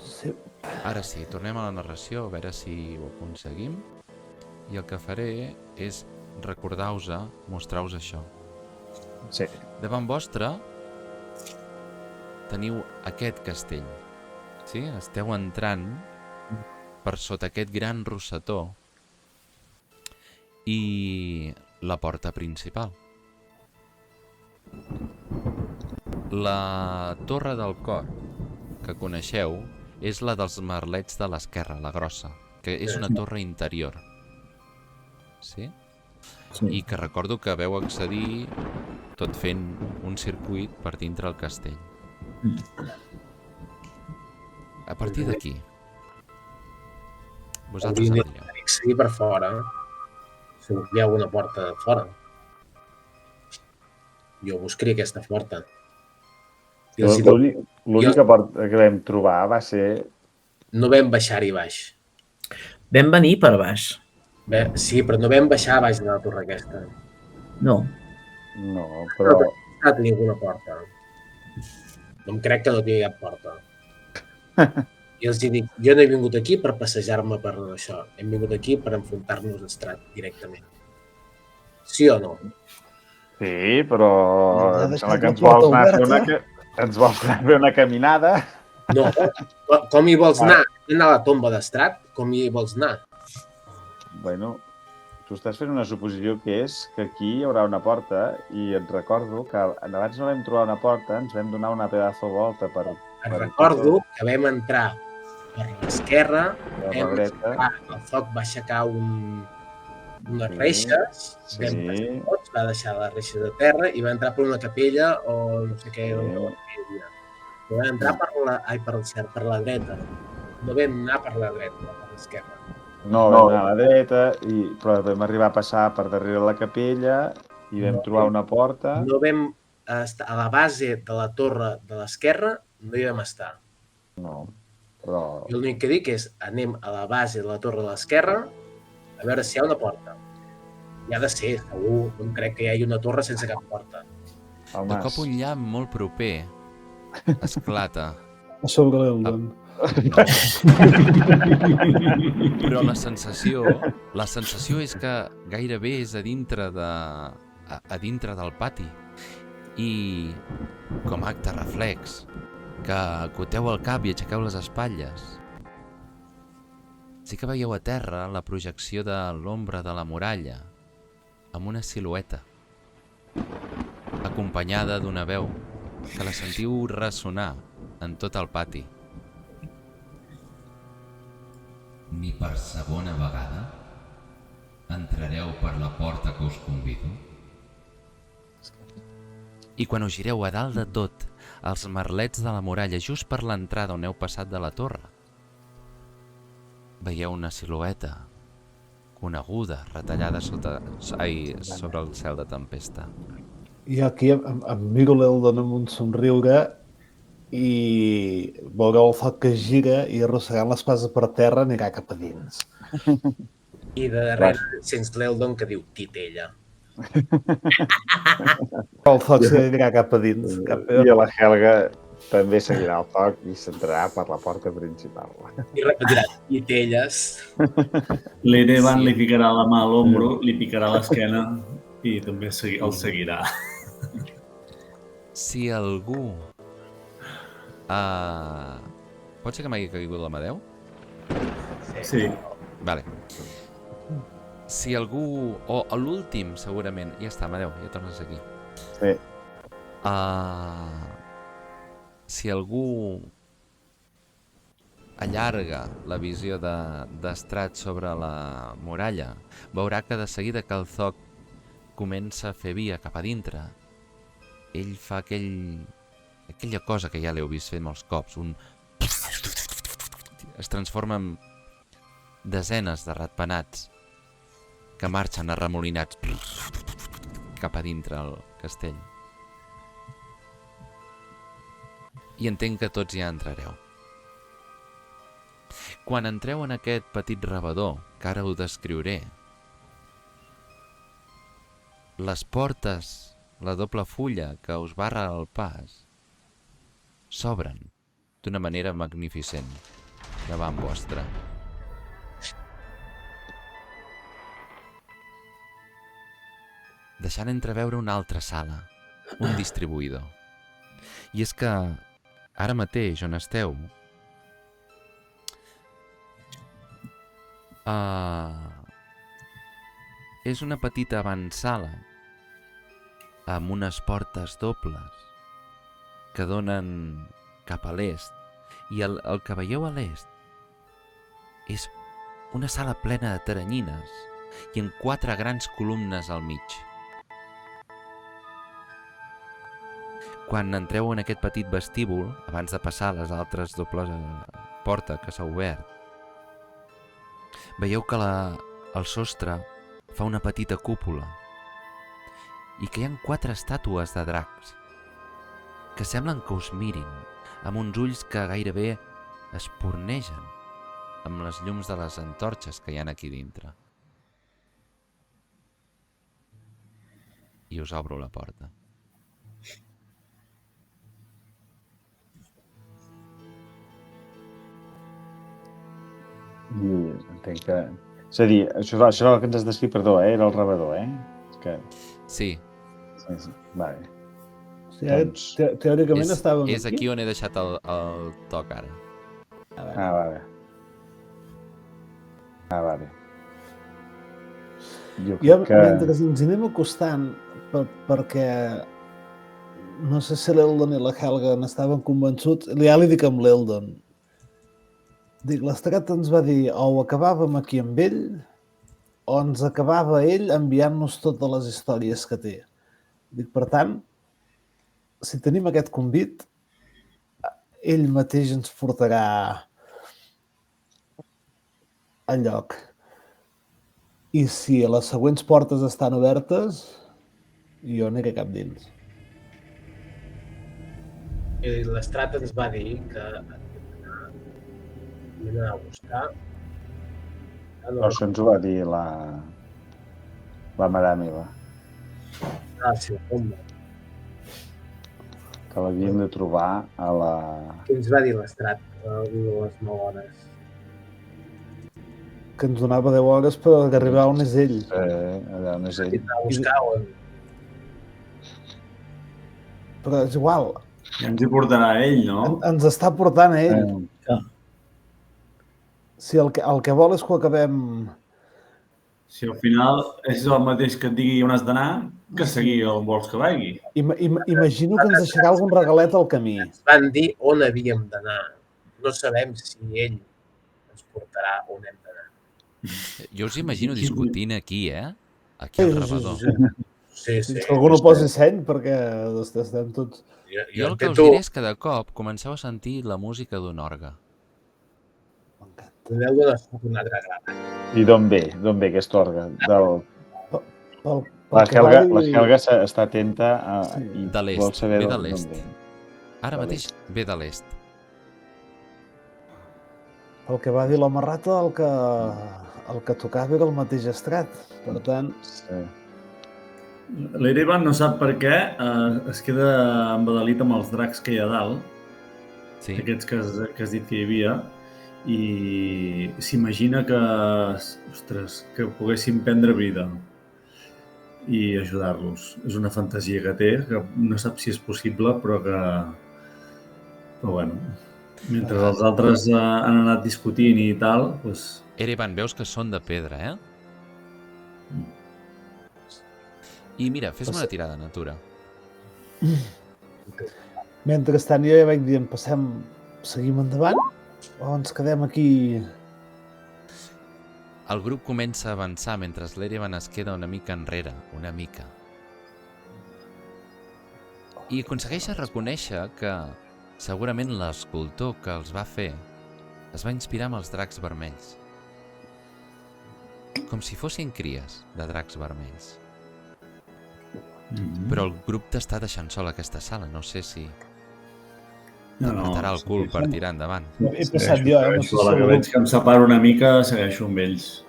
Sí. Ara sí, tornem a la narració, a veure si ho aconseguim. I el que faré és recordar-vos, mostrar-vos això. Sí. Davant vostre teniu aquest castell. Sí? Esteu entrant per sota aquest gran rosetó i la porta principal. La torre del cor que coneixeu és la dels merlets de l'esquerra, la grossa, que és una torre interior. Sí? Sí. I que recordo que veu accedir tot fent un circuit per dintre el castell. A partir d'aquí, vosaltres em direu. Accedir per fora. Si hi ha alguna porta de fora. Jo buscaria aquesta porta. I els dic, L'única porta que vam trobar va ser... no vam baixar-hi baix. Vam venir per baix. Bé, sí, però no vam baixar baix de la torre aquesta. No. No, però... Ha de tenir alguna porta. No em crec que no tingui cap porta. I els dic, jo no he vingut aquí per passejar-me per això. Hem vingut aquí per enfrontar-nos a Strat directament. Sí o no? Sí, però... Ha Em deixat sembla que la ens vols porta anar a fer oberta. ens vols anar a fer una caminada. No. Com hi vols anar? Anar a la tomba d'Estrat? Com hi vols anar? Bueno, tu estàs fent una suposició que és que aquí hi haurà una porta i et recordo que abans no vam trobar una porta, ens vam donar una pedazo volta per... Et recordo que vam entrar per l'esquerra, Per la dreta. el foc va aixecar unes Sí, reixes, sí. vam passar tots, va deixar les reixes a terra i va entrar per una capella o no sé què, Sí. on hi havia. Però va entrar per la dreta, no vam anar per la dreta, per l'esquerra. No, vam anar a la dreta, però vam arribar a passar per darrere la capella i vam trobar una porta. No vam estar a la base de la torre de l'esquerra, no hi vam estar. No, però... Jo l'únic que dic és anem a la base de la torre de l'esquerra a veure si hi ha una porta. Hi ha de ser, segur. No em crec que hi hagi una torre sense cap porta. De cop un llamp molt proper esclata. A sobre l'Eldon. No. Però la sensació és que gairebé és a dintre del pati. I, com a acte reflex, que acoteu el cap i aixequeu les espatlles, sí que veieu a terra la projecció de l'ombra de la muralla amb una silueta, acompanyada d'una veu que la sentiu ressonar en tot el pati. Ni per segona vegada entrareu per la porta que us convido. I quan us gireu a dalt de tot, els merlets de la muralla, just per l'entrada on heu passat de la torre, veieu una silueta coneguda, retallada sobre el cel de tempesta. I aquí em miro l'Eldon amb un somriure i veureu el foc que es gira i arrossegant l'espasa per terra anirà cap a dins. I de darrere sents l'Eldon que diu titella. El foc s'anirà cap a dins. I a la Helga també seguirà el foc i s'entrarà per la porta principal. I repetirà titelles. L'Erevan li ficarà la mà a l'ombro, li picarà l'esquena i també el seguirà. Si algú... Pot ser que m'hagi caigut l'Amadeu? Sí. Vale. Si algú... O l'últim, segurament. Ja està, Amadeu, ja tornes aquí. Sí. Si algú allarga la visió d'Estrat sobre la muralla, veurà que de seguida que el Zoc comença a fer via cap a dintre, ell fa aquella cosa que ja l'heu vist fer molts cops, es transforma en desenes de ratpenats que marxen arremolinats cap a dintre el castell. I entenc que tots ja entrareu. Quan entreu en aquest petit rebedor, que ara ho descriuré, les portes, la doble fulla que us barra el pas, s'obren d'una manera magnificent davant vostre. Deixant entreveure una altra sala, un distribuïdor. I és que ara mateix on esteu és una petita avantsala amb unes portes dobles que donen cap a l'est, i el que veieu a l'est és una sala plena de teranyines i amb 4 grans columnes al mig. Quan entreu en aquest petit vestíbul, abans de passar les altres dobles porta que s'ha obert, veieu que el sostre fa una petita cúpula i que hi ha 4 estàtues de dracs que semblen que us mirin amb uns ulls que gairebé espurnegen amb les llums de les antorxes que hi ha aquí dintre. I us obro la porta. I entenc que... És a dir, això que ens has descrit, perdó, era el rebedor, És que... Sí. Sí. Vale. Sí, teòricament estàvem és aquí on he deixat el toc ara. Vale. Vale. Jo mentre ens hi anem acostant, perquè no sé si l'Eldon i la Helga n'estaven convençuts, ja li dic amb l'Eldon. Dic, l'Estrat ens va dir o ho acabàvem aquí amb ell o ens acabava ell enviant-nos totes les històries que té. Dic, per tant, si tenim aquest convit, ell mateix ens portarà al lloc. I si les següents portes estan obertes, jo aniré cap dins. I l'Estrat ens va dir que hem d'anar a buscar. Però això ens ho va dir la mare meva, Sí, la tomba. que l'havíem de trobar a la... Què ens va dir l'Estrat a les 9 hores? Que ens donava 10 hores per arribar on és ell. allà on és ell. Hem d'anar a buscar on? Però és igual, Ja ens hi portarà ell, no? ens està portant a ell. Si el que vol és que ho acabem... Si al final és el mateix que et digui on has d'anar, que seguir on vols que vagi. Imagino que ens deixarà algun regalet al camí. Ens van dir on havíem d'anar. No sabem si ell ens portarà on hem d'anar. Jo us imagino discutint aquí, Aquí al rebedor. Sí. Que algú no posi seny perquè estem tots... Jo el que us diré és que de cop comenceu a sentir la música d'un orgue. Podeu donar un altre gravat. I d'on ve aquest orgue? La que va dir- Helga està atenta i De l'est, vol saber ve de d'on l'est. ve. Ara mateix ve de l'est. El que va dir l'home rata, el que tocava era el mateix Estrat. Per tant, Sí. L'Erevan no sap per què es queda embadalit amb els dracs que hi ha a dalt, Sí. aquests que has dit que hi havia, i s'imagina que, ostres, que poguessin prendre vida i ajudar-los. És una fantasia que té, que no sap si és possible, però bueno, mentre els altres han anat discutint i tal, doncs... Erevan, veus que són de pedra, I mira, fes-me una tirada de natura. mentrestant jo ja vaig dient, seguim endavant o ens quedem aquí? El grup comença a avançar mentre l'Erevan es queda una mica enrere, una mica. I aconsegueix reconèixer que segurament l'escultor que els va fer es va inspirar amb els dracs vermells. Com si fossin cries de dracs vermells. Però el grup t'està deixant sol a aquesta sala, no sé si t'apretarà el cul per tirar endavant. He passat jo, no sé si A la que veig que em separo una mica, segueixo amb ells.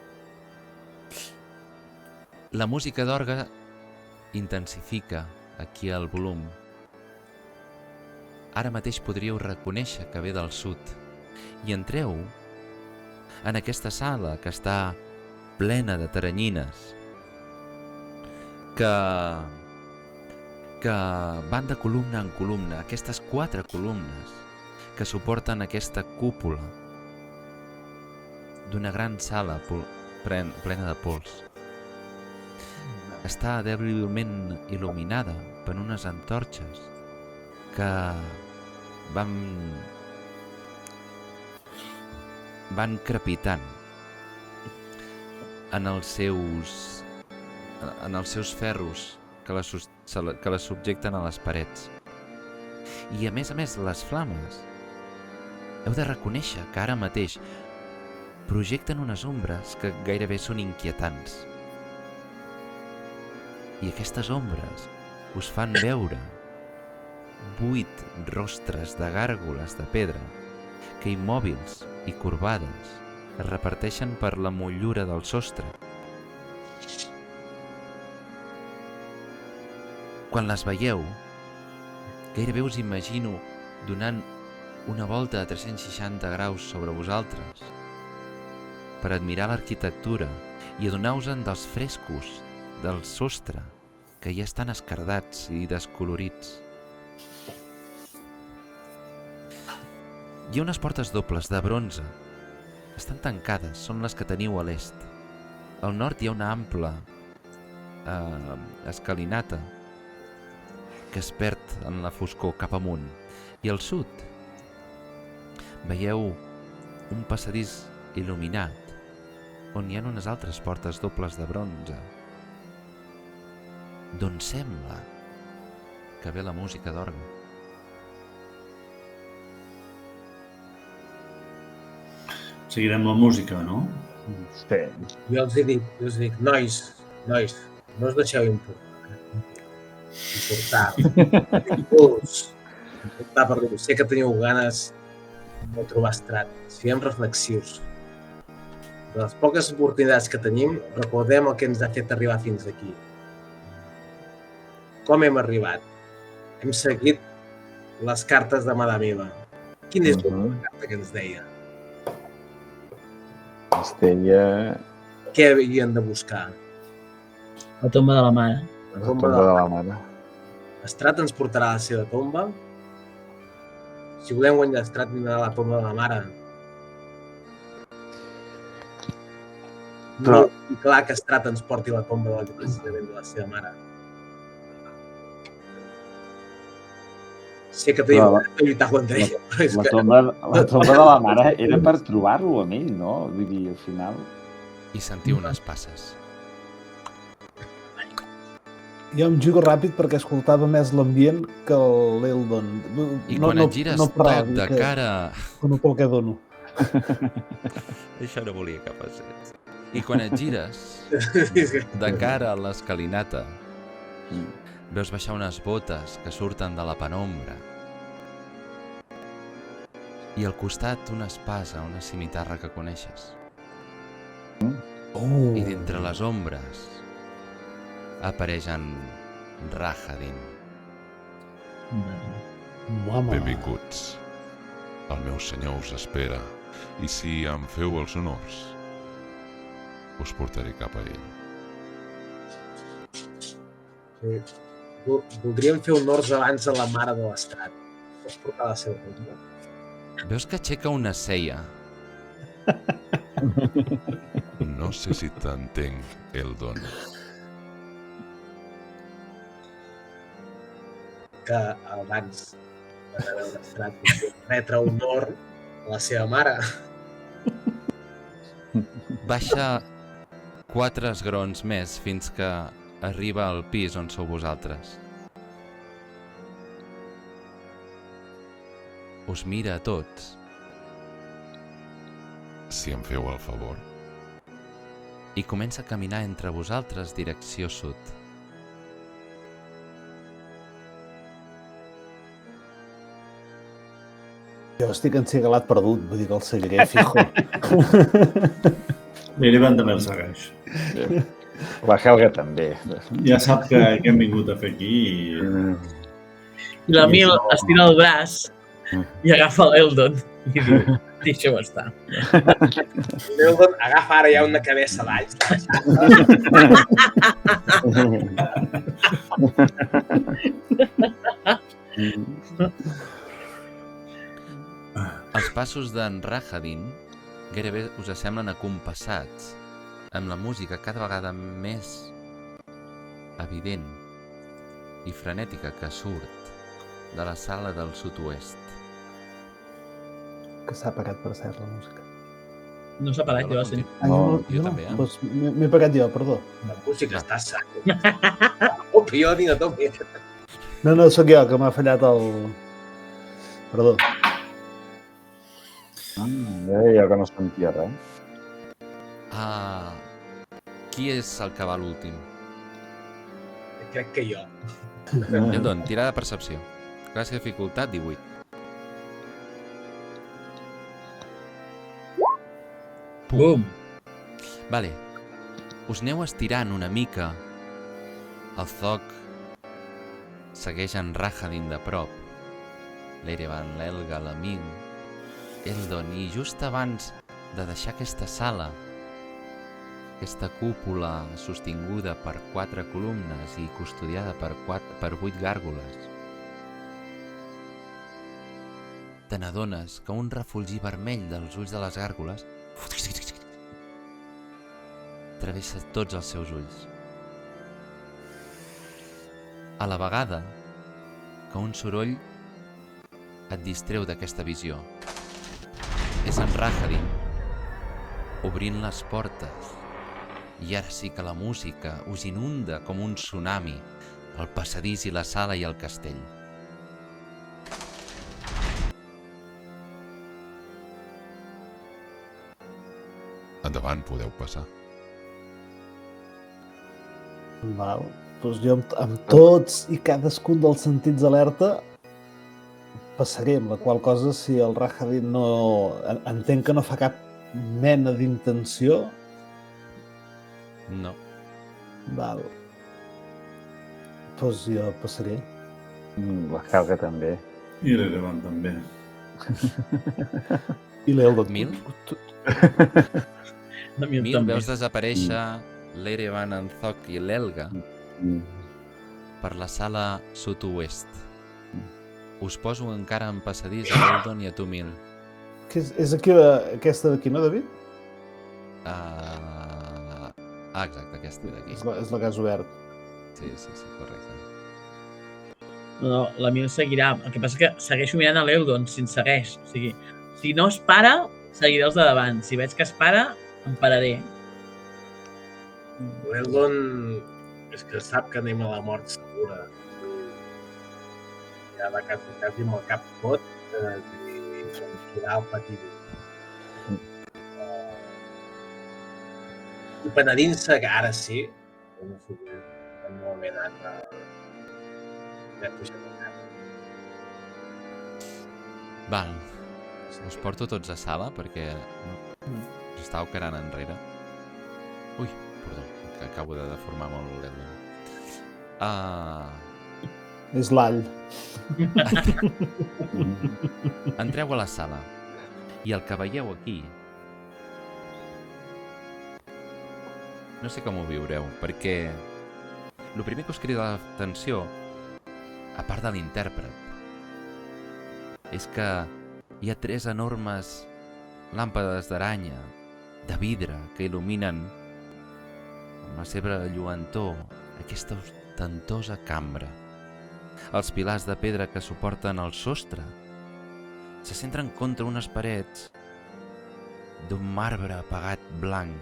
La música d'orgue intensifica aquí el volum. Ara mateix podríeu reconèixer que ve del sud i entreu en aquesta sala que està plena de teranyines que van de columna en columna, aquestes 4 columnes que suporten aquesta cúpula d'una gran sala plena de pols. Està dèbilment il·luminada per unes antorxes que van crepitant en els seus ferros que les subjecten a les parets. I a més, les flames heu de reconèixer que ara mateix projecten unes ombres que gairebé són inquietants. I aquestes ombres us fan veure 8 rostres de gàrgoles de pedra que, immòbils i corbades, es reparteixen per la motllura del sostre. Quan les veieu, gairebé us imagino donant una volta de 360 graus sobre vosaltres per admirar l'arquitectura i adonar-vos-en dels frescos del sostre que ja estan escardats i descolorits. Hi ha unes portes dobles de bronze. Estan tancades, són les que teniu a l'est. Al nord hi ha una ampla escalinata que es perd en la foscor cap amunt. I al sud veieu un passadís il·luminat on hi ha unes altres portes dobles de bronze, d'on sembla que ve la música d'orgue. Seguirem la música, no? Sí. Jo els dic, nois, no us deixeu importar per dur. Sé que teniu ganes de trobar Strat. Siguem reflexius. De les poques oportunitats que tenim, recordem el que ens ha fet arribar fins aquí. Com hem arribat? Hem seguit les cartes de Madame Eva. Quina és la carta que ens deia? Es deia... Què havien de buscar? La tomba de la mare. La tomba de la mare. Strat ens portarà a la seva tomba. Si volem guanyar Strat, vindrà a la tomba de la mare. No és clar que Strat ens porti a la tomba precisament de la seva mare. Sé que tenim que lluitar contra ell, però és que... La tomba de la mare era per trobar-lo amb ell, no? Vull dir, al final... I sentiu unes passes. Jo em giro ràpid perquè escoltava més l'ambient que l'Eldon. I quan et gires tot de cara... No pel que dono. Això no volia que passés. I quan et gires de cara a l'escalinata, veus baixar unes botes que surten de la penombra. I al costat una espasa, una cimitarra que coneixes. I d'entre les ombres apareix en Rahadin. Mama. Benvinguts. El meu senyor us espera, i si em feu els honors, us portaré cap a ell. Sí. Voldríem fer honors abans a la mare de l'Estrat. Pots portar la seva tomba? Veus que aixeca una ceia. No sé si t'entenc, Eldon. Que abans de veure l'Estrat retre honor a la seva mare. Baixa 4 esgrons més fins que arriba al pis on sou vosaltres. Us mira a tots. Si em feu el favor. I comença a caminar entre vosaltres direcció sud. Jo estic encigalat perdut, vull dir que el seguiré, fijo. L'Ilivan també el segueix. La Helga també. Ja sap que hem vingut a fer aquí i... I la Mil estira el braç i agafa l'Eldon i diu, deixa-ho estar. L'Eldon agafa ara ja una cabeça baix. Els passos d'en Rahadin gairebé us semblen acompassats, amb la música cada vegada més evident i frenètica que surt de la sala del sud-oest. Que s'ha apagat, per cert, la música. No s'ha parat, jo la sent. Jo també, eh? Doncs m'he apagat jo, perdó. La música està sana. Opi, jo tinc a topi. No, sóc jo, que m'ha fallat el... Perdó. Deia que no sentia res. Qui és el que va l'últim? Crec que jo. Eldon, tira de percepció. Classe de dificultat, 18. Bum! Vale. Us aneu estirant una mica. El Zog segueix en Rahadin de prop. L'Erevan, l'Elga, l'Amil, Eldon, i just abans de deixar aquesta sala, aquesta cúpula sostinguda per 4 columnes i custodiada per 8 gàrgoles, te n'adones que un refulgir vermell dels ulls de les gàrgoles travessa tots els seus ulls. A la vegada que un soroll et distreu d'aquesta visió. És en Rahadin, obrint les portes. I ara sí que la música us inunda com un tsunami, el passadís i la sala i el castell. Endavant, podeu passar. Val. Doncs jo amb tots i cadascun dels sentits alerta passaré, amb la qual cosa si el Rahadin no... entenc que no fa cap mena d'intenció. No. Val. Doncs jo passaré. La Helga també. I l'Erevan també. I l'Eldon. Mil? No, mi Mil, també. veus desaparèixer l'Erevan, en Zoc i l'Elga per la sala sud-oest. Us poso encara en passadís a l'Eldon i a tu, Mil. Que és aquí, aquesta d'aquí, no, David? Exacte, aquesta d'aquí. És la que has obert. Sí, correcte. No, la Mil seguirà. El que passa és que segueixo mirant a l'Eldon, si ens segueix. O sigui, si no es para, seguiré els de davant. Si veig que es para, em pararé. L'Eldon és que sap que anem a la mort segura. Ja de cas en cas i amb el cap tot i tirar el patit. I penedint-se que ara sí, que no sé que no m'he anat a... Ja pujar el cap. Val, us porto tots a sala perquè us estàu quedant enrere. Ui, perdó, que acabo de deformar molt l'Eldon. És l'all. Entreu a la sala i el que veieu aquí no sé com ho viureu, perquè el primer que us crida l'atenció, a part de l'intèrpret, és que hi ha 3 enormes làmpades d'aranya, de vidre, que il·luminen amb la seva lluentor aquesta ostentosa cambra. Els pilars de pedra que suporten el sostre se centren contra unes parets d'un marbre apagat blanc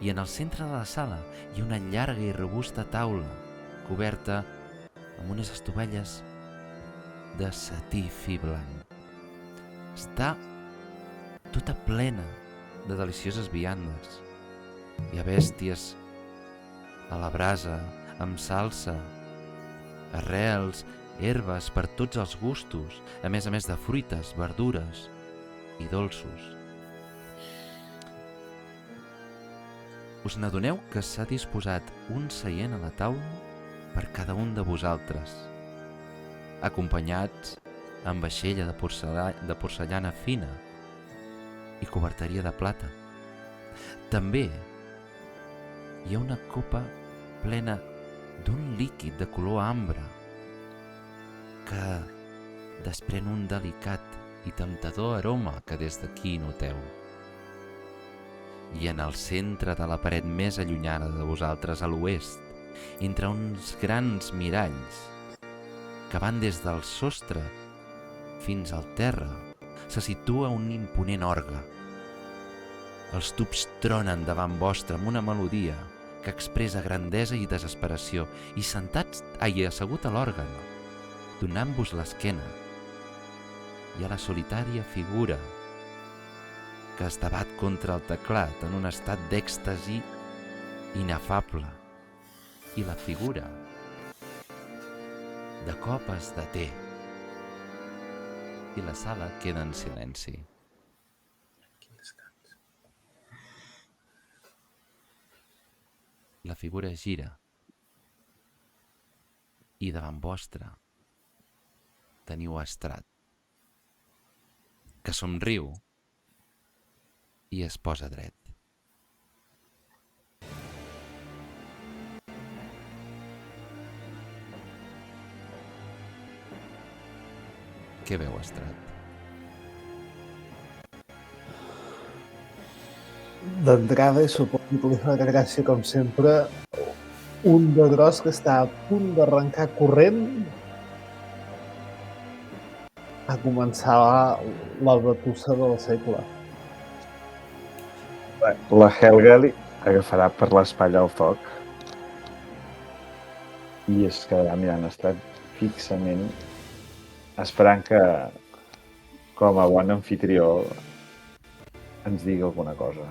i en el centre de la sala hi ha una llarga i robusta taula coberta amb unes estovelles de setí fi blanc. Està tota plena de delicioses viandes. Hi ha bèsties a la brasa, amb salsa, arrels, herbes per tots els gustos, a més de fruites, verdures i dolços. Us n'adoneu que s'ha disposat un seient a la taula per cada un de vosaltres, acompanyats amb vaixella de porcellana fina i coberteria de plata. També hi ha una copa plena d'un líquid de color ambre que desprèn un delicat i temptador aroma que des d'aquí noteu. I en el centre de la paret més allunyada de vosaltres, a l'oest, entre uns grans miralls que van des del sostre fins al terra, se situa un imponent orgue. Els tubs tronen davant vostre amb una melodia que expressa grandesa i desesperació, i assegut a l'òrgan, donant-vos l'esquena, hi ha la solitària figura que es debat contra el teclat en un estat d'èxtasi inefable, i la figura de cop es deté i la sala queda en silenci. La figura gira i davant vostre teniu Estrat, que somriu i es posa dret. Què veu, Estrat? D'entrada, i suposo que li fa gràcia, com sempre, un de gros que està a punt d'arrencar corrent a començar la batussa del segle. La Helga li agafarà per l'espatlla el foc i es quedarà mirant estat fixament, esperant que, com a bon anfitrió, ens digui alguna cosa.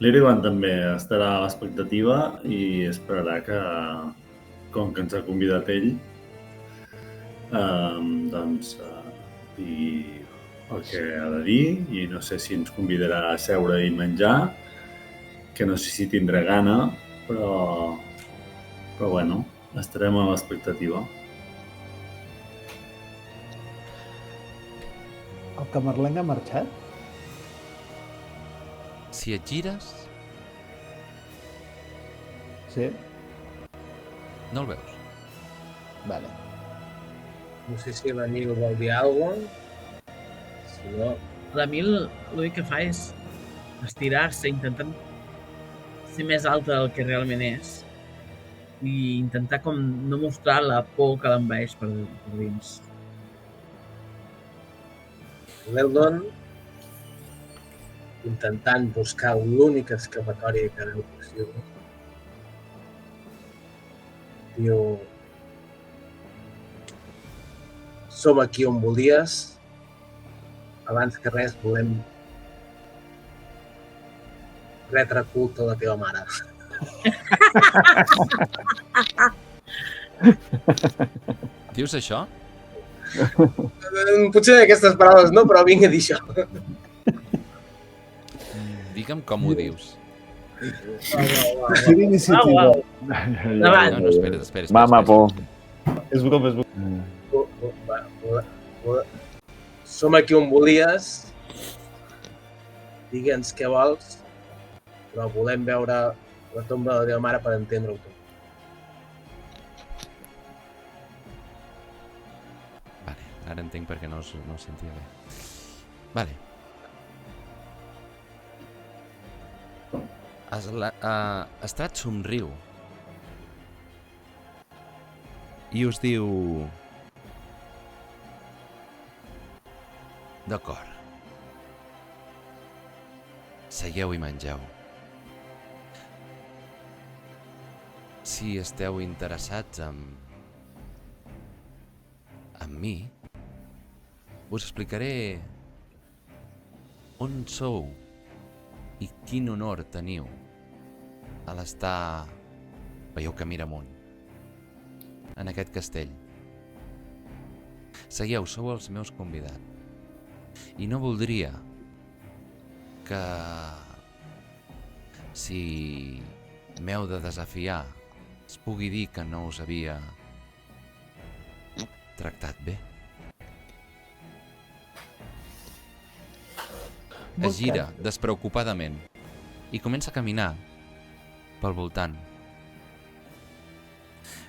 L'Erivan també estarà a l'expectativa i esperarà que, com que ens ha convidat ell, doncs digui el que ha de dir i no sé si ens convidarà a seure i menjar, que no sé si tindrà gana, però bueno, estarem a l'expectativa. El camarlenc ha marxat? Si et gires, Sí? no el veus. Vale. No sé si l'Emil vol dir alguna cosa. Si no, L'Emil l'únic que fa és estirar-se, intentant ser més alta del que realment és i intentar com no mostrar la por que l'envaeix per dins. l'Eldon, intentant buscar l'única escapatòria que veu possible, diu: som aquí on volies. Abans que res volem retre culte a la teva mare. Dius això? Potser aquestes paraules no, però vinc a dir això. Digue'm com ho dius. Quina iniciativa. Endavant. No, espera. Mama, por. És broma, és broma. Som aquí on volies. Digue'ns què vols, però volem veure la tomba de la teva mare per entendre-ho tot. Vale, ara entenc per què no sentia bé. Vale. Estrat somriu i us diu: d'acord. Seieu i mengeu. Si esteu interessats en mi, us explicaré on sou i quin honor teniu a l'estar, veieu que mira amunt, en aquest castell. Seieu, sou els meus convidats. I no voldria que, si m'heu de desafiar, es pugui dir que no us havia tractat bé. Es gira despreocupadament i comença a caminar pel voltant.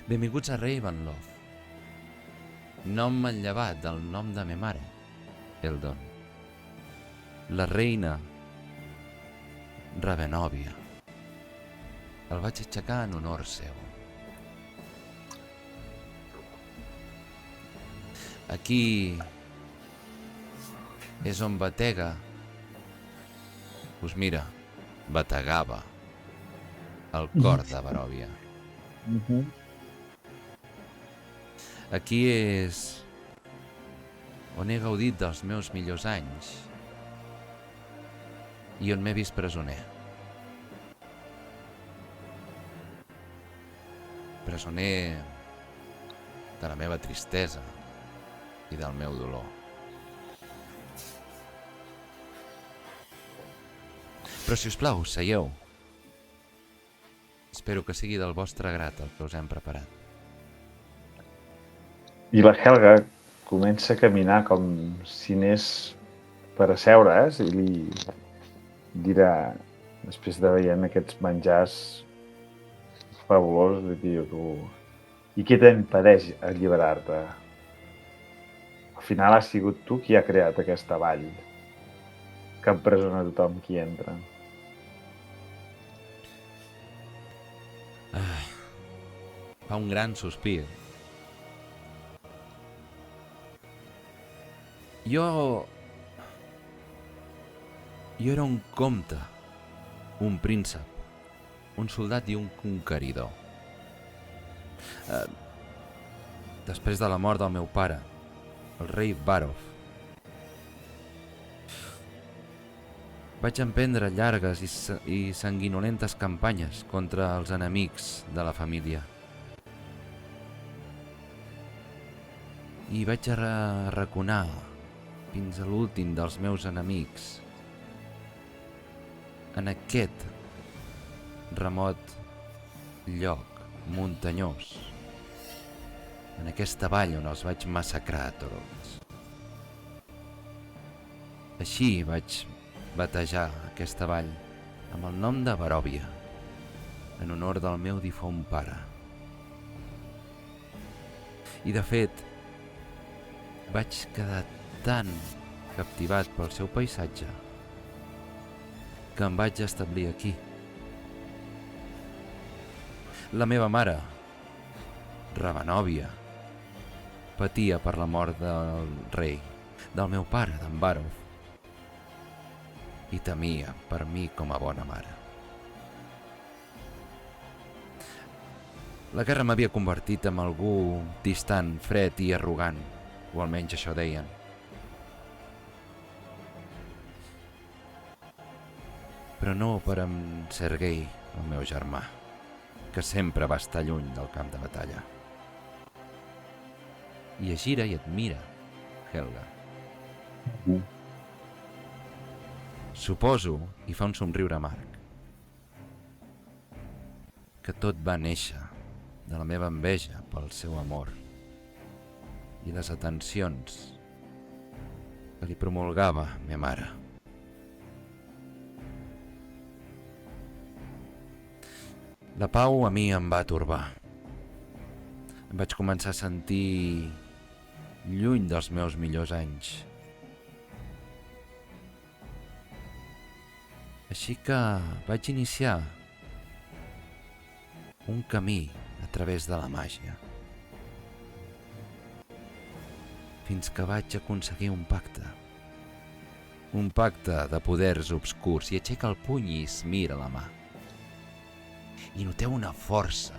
Benvinguts a Ravenloft. Nom manllevat del nom de me mare, Eldon. La reina Ravenòvia. El vaig aixecar en honor seu. Aquí és on batega, us mira, bategava el cor de Baròvia. Aquí és on he gaudit dels meus millors anys i on m'he vist presoner. Presoner de la meva tristesa i del meu dolor. Però si us plau, seieu. Espero que sigui del vostre grat el que us hem preparat. I la Helga comença a caminar com si anés per asseure's i li dirà, després de veient aquests menjars fabulosos, li diu: i què t'impedeix alliberar-te? Al final has sigut tu qui ha creat aquesta vall que empresona tothom qui entra. Fa un gran sospir. Jo era un comte, un príncep, un soldat i un conqueridor. Després de la mort del meu pare, el rei Barov, vaig emprendre llargues i sanguinolentes campanyes contra els enemics de la família. I vaig arraconar fins a l'últim dels meus enemics en aquest remot lloc muntanyós, en aquesta vall on els vaig massacrar a tots. Així vaig batejar aquesta vall amb el nom de Baròvia, en honor del meu difunt pare. I de fet, vaig quedar tan captivat pel seu paisatge que em vaig establir aquí. La meva mare, Ravenòvia, patia per la mort del rei, del meu pare, d'en Barov, i temia per mi com a bona mare. La guerra m'havia convertit en algú distant, fred i arrogant, o almenys això deien. Però no per en Sergei, el meu germà, que sempre va estar lluny del camp de batalla. I es gira i et mira, Helga. Suposo, i fa un somriure amarg, que tot va néixer de la meva enveja pel seu amor i les atencions que li promulgava meva mare. La pau a mi em va torbar. Em vaig començar a sentir lluny dels meus millors anys. Així que vaig iniciar un camí a través de la màgia, fins que vaig aconseguir un pacte de poders obscurs, i aixeca el puny i es mira la mà. I noteu una força,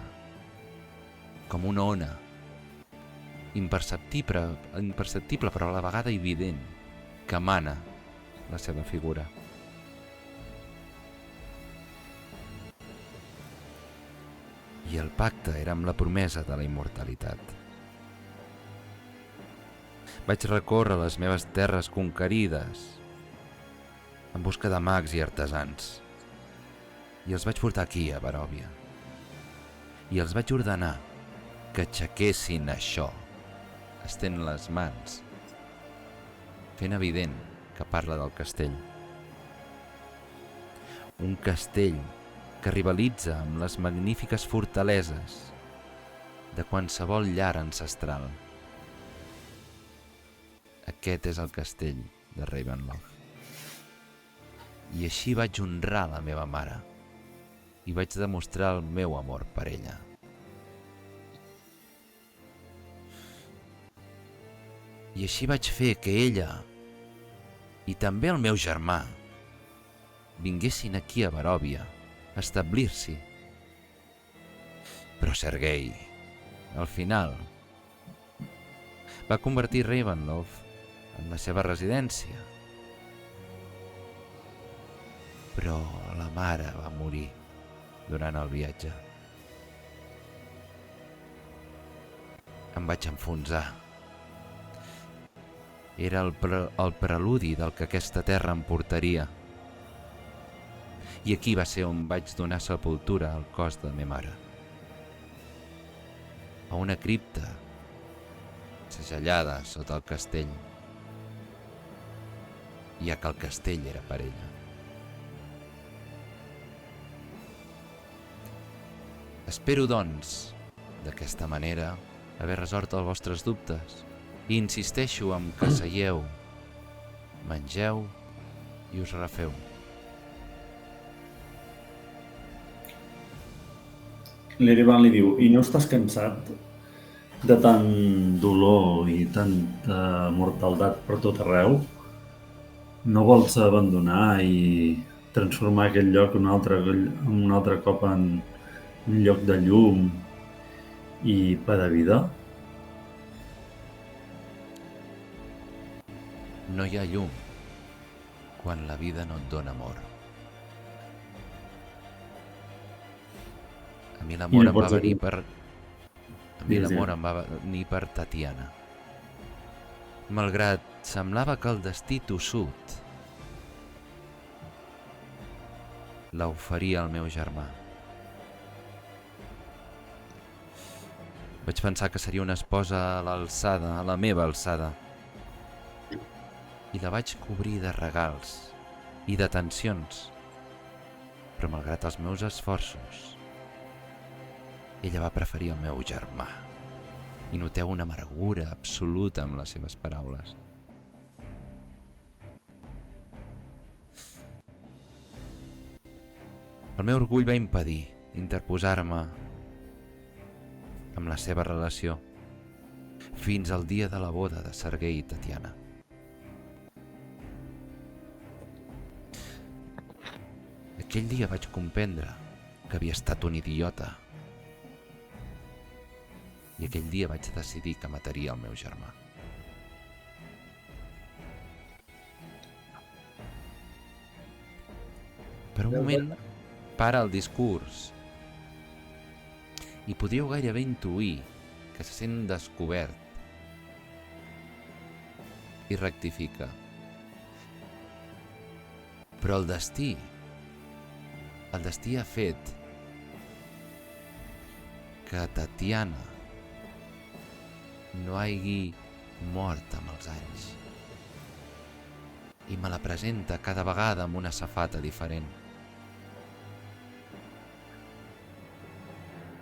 com una ona, imperceptible però a la vegada evident, que emana la seva figura. I el pacte era amb la promesa de la immortalitat. Vaig recórrer les meves terres conquerides en busca de mags i artesans, i els vaig portar aquí, a Baròvia, i els vaig ordenar que aixequessin això, estén les mans, fent evident que parla del castell. Un castell que rivalitza amb les magnífiques fortaleses de qualsevol llar ancestral. Aquest és el castell de Ravenloft. I així vaig honrar la meva mare i vaig demostrar el meu amor per ella. I així vaig fer que ella i també el meu germà vinguessin aquí a Baròvia a establir-s'hi. Però Sergei, al final, va convertir Ravenloft en la seva residència. Però la mare va morir durant el viatge. Em vaig enfonsar. Era el preludi del que aquesta terra em portaria. I aquí va ser on vaig donar sepultura al cos de meva mare. A una cripta segellada sota el castell, ja que el castell era per ella. Espero, doncs, d'aquesta manera, haver resolt els vostres dubtes i insisteixo en que seieu, mengeu i us refeu. L'Erevan li diu, i no estàs cansat de tant dolor i tanta mortaldat per tot arreu? No vols abandonar i transformar aquell lloc un altre cop en un lloc de llum i pa de vida? No hi ha llum quan la vida no et dóna amor. A mi l'amor em va venir per... A mi l'amor em va venir per Tatiana. Malgrat semblava que el destí tossut l'oferia al meu germà. Vaig pensar que seria una esposa a l'alçada, a la meva alçada. I la vaig cobrir de regals i d'atencions. Però malgrat els meus esforços, ella va preferir el meu germà. I noteu una amargura absoluta amb les seves paraules. El meu orgull va impedir interposar-me amb la seva relació fins al dia de la boda de Sergei i Tatiana. Aquell dia vaig comprendre que havia estat un idiota. I aquell dia vaig decidir que mataria el meu germà. Per un moment para el discurs i podríeu gairebé intuir que se sent descobert i rectifica. Però el destí ha fet que Tatiana no hagi mort amb els anys i me la presenta cada vegada amb una safata diferent.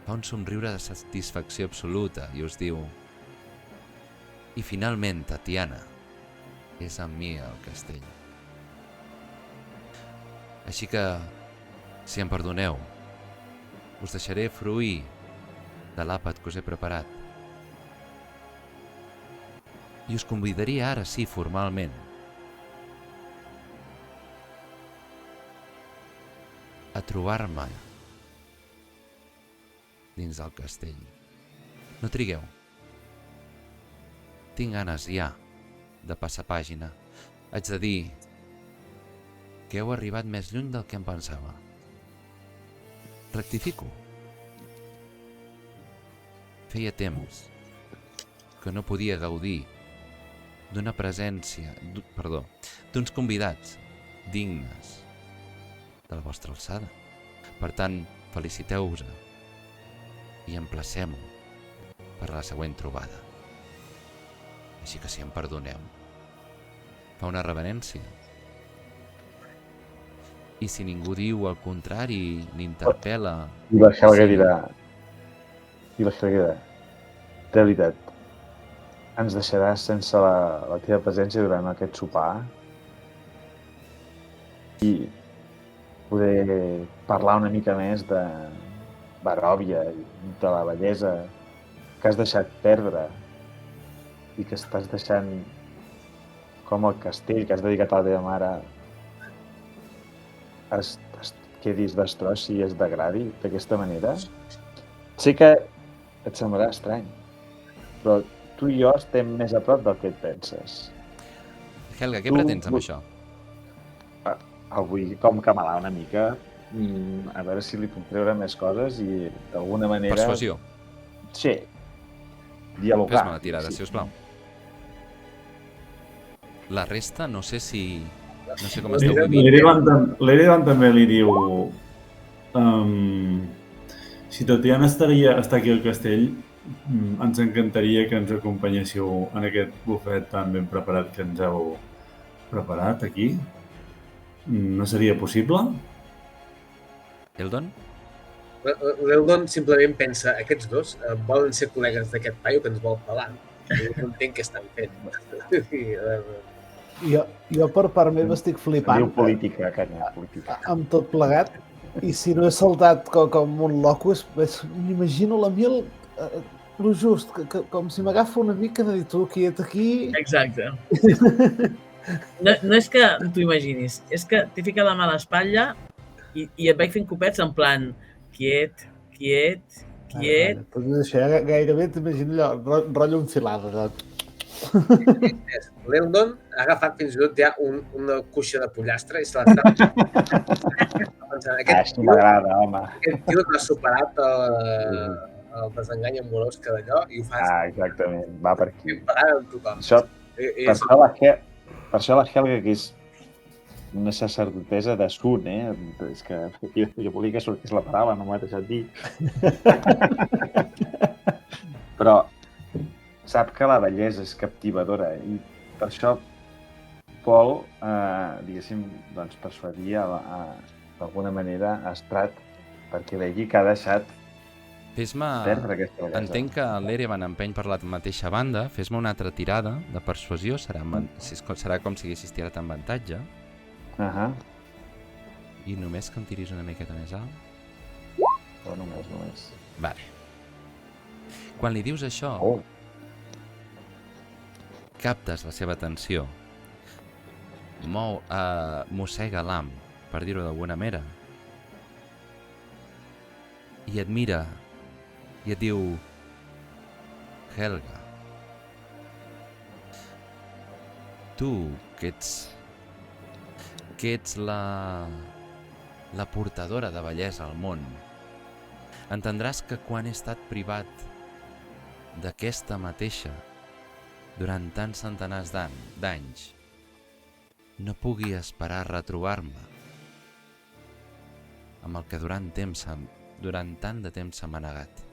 Fa un somriure de satisfacció absoluta i us diu: i finalment Tatiana és amb mi al castell. Així que, si em perdoneu, us deixaré fruir de l'àpat que us he preparat. I us convidaria ara sí formalment a trobar-me dins del castell. No trigueu. Tinc ganes ja de passar pàgina. Haig de dir que heu arribat més lluny del que em pensava. Rectifico. Feia temps que no podia gaudir d'una presència, d'uns convidats dignes de la vostra alçada. Per tant, feliciteu-vos i emplacem-ho per a la següent trobada. Així que si em perdoneu, fa una reverència. I si ningú diu el contrari, n'interpel·la... I la Helga dirà... De veritat, ens deixaràs sense la teva presència durant aquest sopar i poder parlar una mica més de Baròvia i de la bellesa que has deixat perdre i que estàs deixant com el castell que has dedicat a la teva mare es quedi destrossi i es degradi d'aquesta manera. Sé que et semblarà estrany, però tu i jo estem més a prop del que et penses. Helga, què pretens amb això? El vull com camalar una mica, a veure si li puc treure més coses i d'alguna manera... Persuasió. Sí. Dialogar. Fes-me la tirada, sisplau. La resta, no sé si... No sé com esteu vivint. L'Erevan també li diu... si Tatiana està aquí al castell, ens encantaria que ens acompanyéssiu en aquest bufet tan ben preparat que ens heu preparat aquí. No seria possible? Eldon? L'Eldon simplement pensa, aquests dos volen ser col·legues d'aquest paio que ens vol pelar. No entenc què estan fent. Jo per part meva estic flipant. Diu política, canya, política. Amb tot plegat. I si no he saltat com un loco, m'imagino la Mil lo just, com si m'agafa una mica de dir tu, quiet aquí. Exacte. No és que t'ho imaginis, és que t'he ficat la mà a l'espatlla i et vaig fent copets en plan quiet. Vale. Doncs això, gairebé t'imagino allò, rotllo enfilada. L'Eldon ha agafat fins i tot ja una cuixa de pollastre i se l'està pensant, Això m'agrada, home. aquest tio t'ha superat el desengany amorós que d'allò i ho fas Exactament, va per aquí. pagant amb tothom. Això, per això la Helga, que és una sacerdotesa de Sun, És que jo volia que sortís la paraula, no m'ho he deixat dir. Però sap que la bellesa és captivadora i per això Paul, diguéssim, doncs, persuadia d'alguna manera a Strat perquè vegi que ha deixat perdre aquesta bellesa. Entenc que l'Erevan empeny per la mateixa banda. Fes-me una altra tirada de persuasió. Serà com si haguessis tirat amb avantatge. I només que em tiris una miqueta més alt. Però només. Vale. Quan li dius això, captes la seva atenció. Mossega l'am, per dir-ho d'alguna manera. I et mira i et diu: Helga, tu que ets la portadora de bellesa al món, entendràs que quan he estat privat d'aquesta mateixa durant tants centenars d'anys no pugui esperar retrobar-me amb el que durant tant de temps se m'ha negat.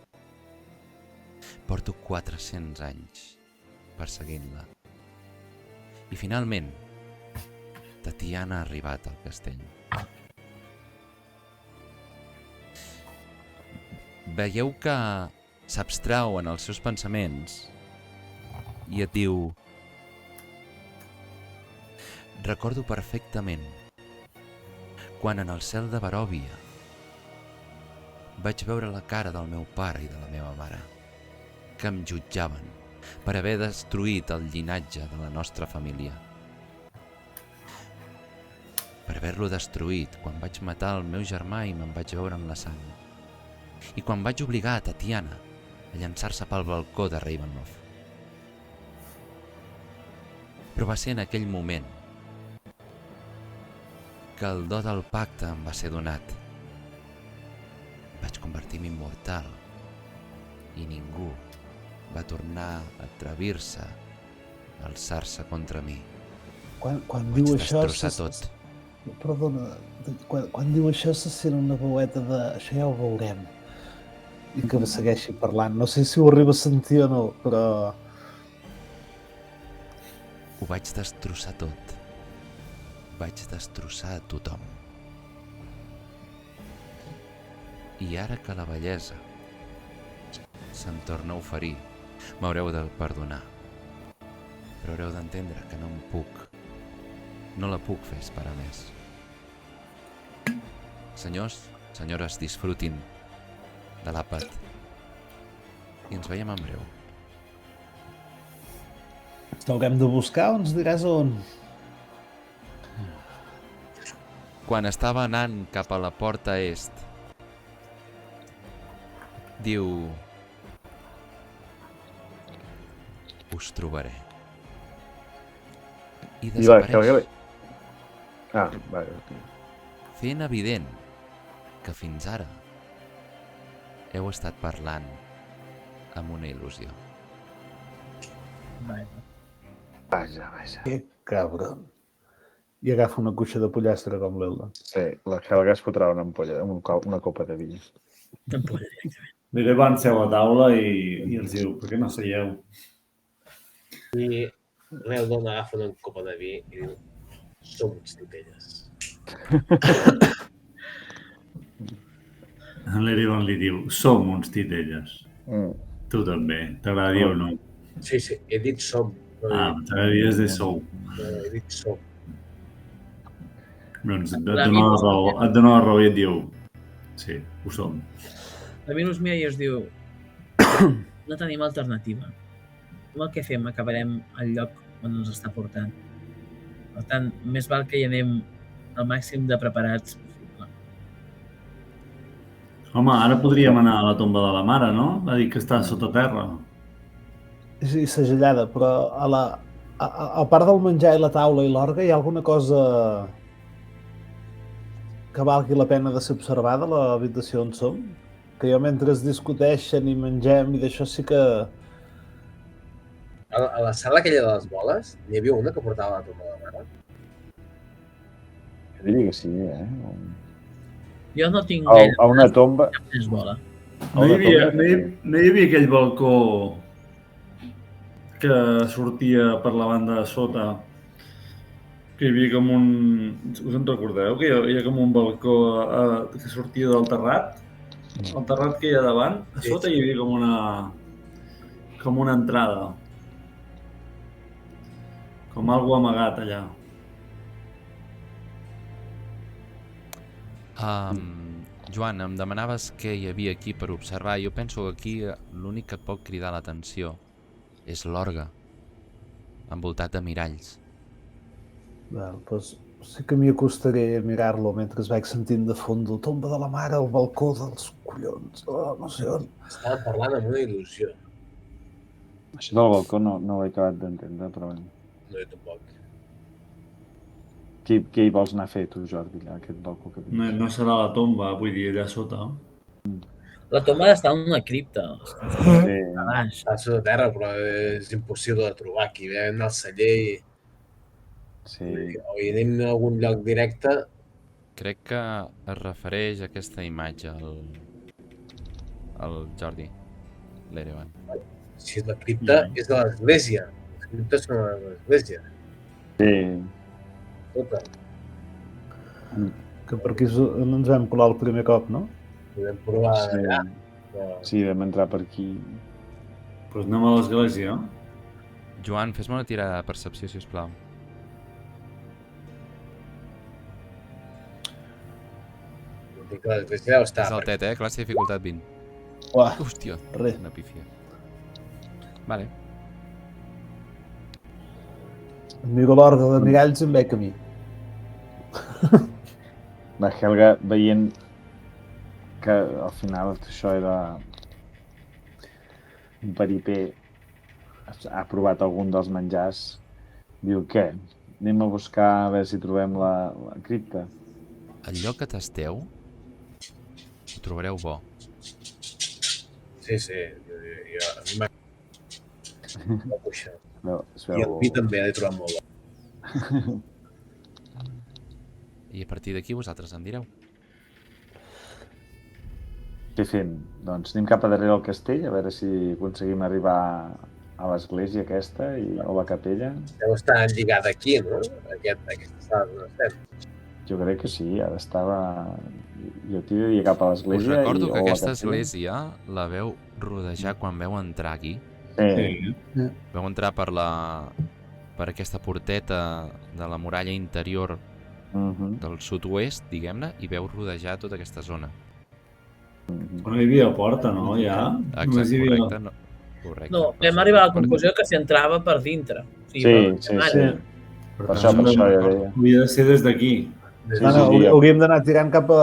Porto 400 anys perseguint-la. I finalment, Tatiana ha arribat al castell. Veieu que s'abstrau en els seus pensaments i et diu: recordo perfectament quan en el cel de Baròvia vaig veure la cara del meu pare i de la meva mare, que em jutjaven per haver destruït el llinatge de la nostra família. Per haver-lo destruït quan vaig matar el meu germà i me'n vaig veure en la sang. I quan vaig obligar a Tatiana a llançar-se pel balcó de Ravenloft. Però va ser en aquell moment que el do del pacte em va ser donat. Vaig convertir-me immortal i ningú va tornar a atrevir-se a alçar-se contra mi. Quan diu això... destrossar tot. Perdona, quan diu això se sent una veueta de això ja ho veurem. I que me segueixi parlant. No sé si ho arriba a sentir o no, però... Ho vaig destrossar tot. Vaig destrossar a tothom. I ara que la bellesa se'm torna a oferir, m'haureu de perdonar. Però haureu d'entendre que no em puc. No la puc fer esperar més. Senyors, senyores, disfrutin de l'àpat. I ens veiem en breu. L'haurem de buscar o ens diràs on? Quan estava anant cap a la porta est, diu: us trobaré. I desapareix, fent evident que fins ara heu estat parlant amb una il·lusió. Vaja. Que cabron. I agafa una cuixa de pollastre com l'Elda. Sí, la Helga es fotrà una ampolla, una copa de vi. Ampolla directament. L'Erevan seu a taula i els diu: per què no seieu? I l'Eldon agafa una copa de vi i diu: som uns titelles. L'Erevan li diu: som uns titelles. Tu també, t'agradaria o no? Sí, he dit som. T'agradaries de sou. He dit som. Doncs et dona la raó i et diu: sí, ho som. La Minus mira i us diu: no tenim alternativa. Com el que fem acabarem al lloc on ens està portant. Per tant, més val que hi anem al màxim de preparats possible. Home, ara podríem anar a la tomba de la mare, no? Va dir que està sota terra. Sí, segellada, però a part del menjar i la taula i l'orga, hi ha alguna cosa que valgui la pena de ser observada a l'habitació on som? Que jo mentre es discuteixen i mengem i d'això sí que... A la sala aquella de les boles, n'hi havia una que portava la tomba de la mare. Jo diria que sí, Jo no tinc A una tomba... cap més bola. No hi havia aquell balcó que sortia per la banda de sota, que hi havia com un... Us en recordeu? Que hi havia com un balcó que sortia del terrat? El terrat que hi ha davant, a sota hi havia com una entrada. Com algo amagat allà. Joan, em demanaves què hi havia aquí per observar. Jo penso que aquí l'únic que et pot cridar l'atenció és l'orgue, envoltat de miralls. Doncs sí que m'hi acostaré a mirar-lo mentre es vaig sentint de fons la tomba de la mare, el balcó dels collons, no sé on. Estava parlant amb una il·lusió. Això del balcó no ho he acabat d'entendre, però bé. No, jo tampoc. Què hi vols anar a fer tu, Jordi, allà, aquest balcó que dius? No serà la tomba, vull dir, allà sota. La tomba està en una cripta. Sí. A baix. Està sota terra, però és impossible de trobar. Aquí vam al celler i... Sí. O hi anem a algun lloc directe. Crec que es refereix a aquesta imatge al Jordi, l'Erevan. Si la cripta és de l'església. Les criptes són de l'església. Sí. Tota. Que per aquí no ens vam colar el primer cop, no? Podem provar allà. Sí, vam entrar per aquí. Doncs anem a l'església. Joan, fes-me una tirada de percepció, sisplau. Dic que l'església deu estar... És el tet, classe de dificultat 20. Uah, Hòstia, res. una pífia. Vale. Miro l'orgue de miralls i em veig a mi. La Helga, veient que al final això era un peripé, ha provat algun dels menjars, diu, què? Anem a buscar a veure si trobem la cripta. El lloc que t'esteu ho trobareu bo. Sí, sí. Jo, a mi m'ha... No puxa. No, es I el veu... vi també l'he trobat molt bo. I a partir d'aquí vosaltres em direu. Què fem? Doncs anem cap a darrere del castell, a veure si aconseguim arribar a l'església aquesta o la capella. Deu estar lligat aquí, no? Aquesta sala on estem. Jo crec que sí, ara estava... Jo tiraria cap a Us l'església recordo o que a la aquesta capella. església la veu rodejar quan veu entrar aquí. Sí. Veu entrar per aquesta porteta de la muralla interior del sud-oest, diguem-ne, i veu rodejar tota aquesta zona. Però no hi havia porta, no? Ja? Només Exacte, hi havia... correcte. Correcte. No, vam arribar a la conclusió que s'hi entrava per dintre. O sigui, Sí, per sí. Per Per això ja deia. Havia de ser des d'aquí. Hauríem d'anar tirant cap a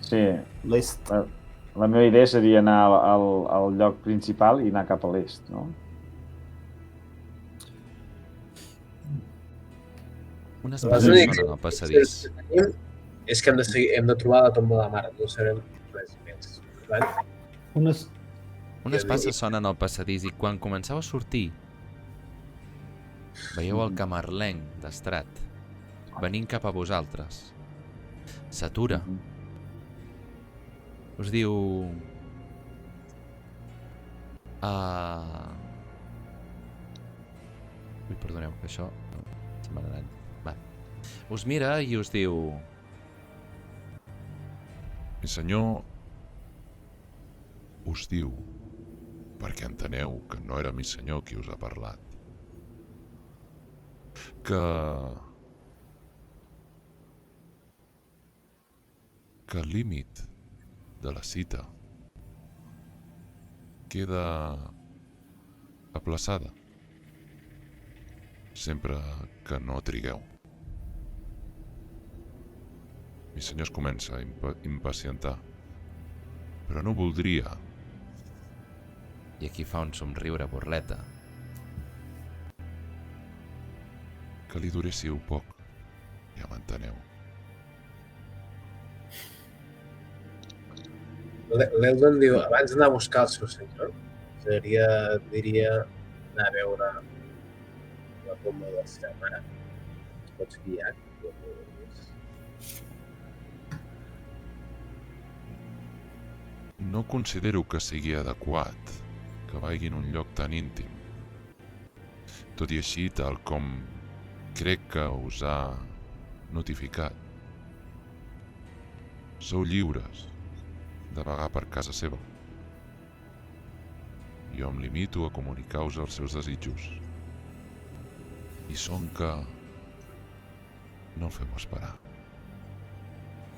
Sí, l'est. la meva idea seria anar al lloc principal i anar cap a l'est, no? Unes Les passes úniques sonen al passadís. que tenim és que hem de trobar la tomba de la mare, no sabem res més. Per tant, Unes passes sonen al passadís i quan començava a sortir veieu el camarlenc d'Estrat venint cap a vosaltres. S'atura. Us diu... Ui, perdoneu, que això... Se m'ha anat. Va. Us mira i us diu... Mi senyor us diu, perquè enteneu que no era mi senyor qui us ha parlat, que el límit de la cita queda aplaçada sempre que no trigueu. Mi senyor es comença a impacientar. Però no voldria. I aquí fa un somriure burleta. Que li duréssiu poc. Ja m'enteneu. L'Eldon diu, abans d'anar a buscar el seu senyor, diria anar a veure la tomba de la seva mare. Ens pots guiar? No considero que sigui adequat que vagi en un lloc tan íntim. Tot i així, tal com crec que us ha notificat, sou lliures de vagar per casa seva. Jo em limito a comunicar-vos els seus desitjos. I són que no el feu esperar.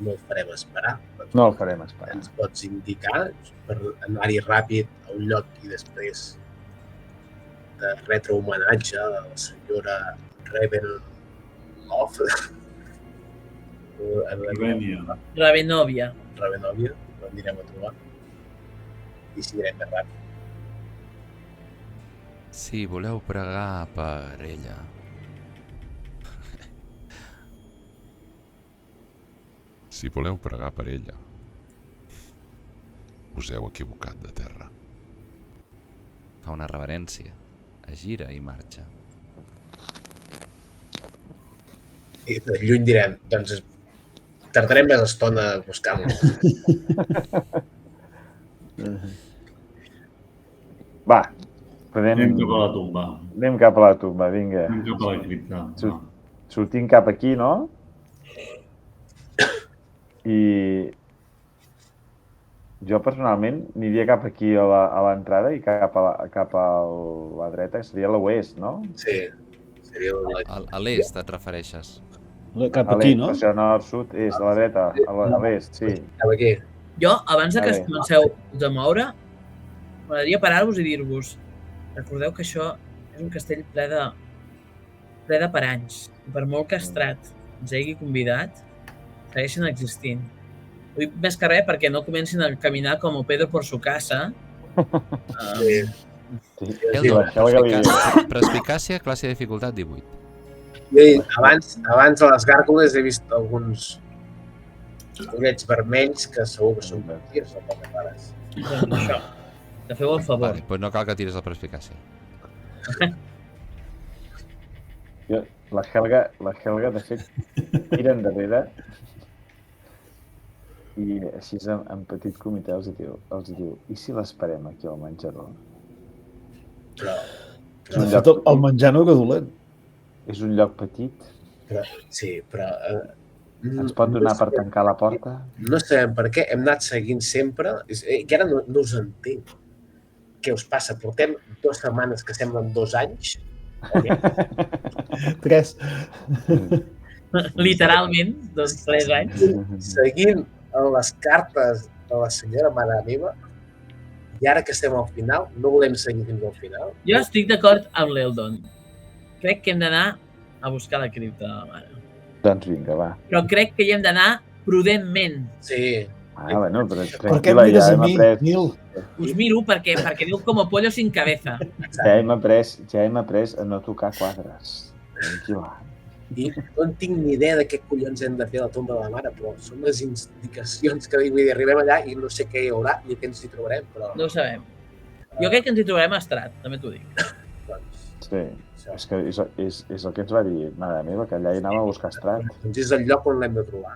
No el farem esperar. No el farem esperar. Ens pots indicar per anar-hi ràpid a un lloc i després de retre homenatge a la senyora Ravenloft. Ravenia. Ravenovia. Ravenovia, l'anirem a trobar. I seguirem més ràpid. Si voleu pregar per ella, Si voleu pregar per ella, us heu equivocat de terra. fa una reverència, es gira i marxa. I de lluny direm, doncs tardarem més estona a buscar-lo. Va, Anem cap a la tomba. anem cap a la tumba, vinga. Anem cap a la cripta. Sí. Sortim cap aquí, no? I jo personalment aniria cap aquí a l'entrada i cap a la dreta, que seria l'oest, no? Sí, seria A l'est et refereixes. Cap A aquí, l'est, no? o sigui, nord, sud, est, a la dreta, a l'est, sí. cap aquí. Jo, abans de que Vale. us comenceu a moure, m'agradaria parar-vos i dir-vos, recordeu que això és un castell ple de paranys. I per molt que Estrat ens hagi convidat, segueixen existint. Ho dic més que res perquè no comencin a caminar com Pedro por su casa. Sí. Sí, Eldon, baixeu a Galilea. perspicàcia, classe de dificultat 18. I abans a les gàrgoles he vist alguns ullets vermells que segur que són vampirs o poques pares. Doncs això, te feu el favor. Vale, doncs no cal que tiris la perspicàcia. La Helga, de fet, tira endarrere i així en petit comitè els diu i si l'esperem aquí al menjador? Però De fet, el menjar no era dolent. És un lloc petit? sí, però... Ens pot donar per tancar la porta? No sabem per què, hem anat seguint sempre, i ara no us entenc. Què us passa? Portem 2 setmanes que semblen 2 anys? 3. Literalment, 3 anys. Seguint les cartes de la senyora mare meva, i ara que estem al final, no volem seguir fins al final. Jo estic d'acord amb l'Eldon. Crec que hem d'anar a buscar la cripta de la mare. Doncs vinga, va. Però crec que hi hem d'anar prudentment. Sí, Bueno, però Per què em tranquil·la, mires ja a hem mi, après. Nil? Us miro perquè diu como pollo sin cabeza. Ja hem après a no tocar quadres. Tranquil·la. i no en tinc ni idea de què collons hem de fer a la tomba de la mare, però són les indicacions que vull dir, arribem allà i no sé què hi haurà ni què ens hi trobarem, però... No ho sabem. Jo crec que ens hi trobarem a Estrat, també t'ho dic. Doncs, Sí, això. és que és el que ens va dir mare meva, que allà hi anava a buscar Estrat. Doncs és el lloc on l'hem de trobar.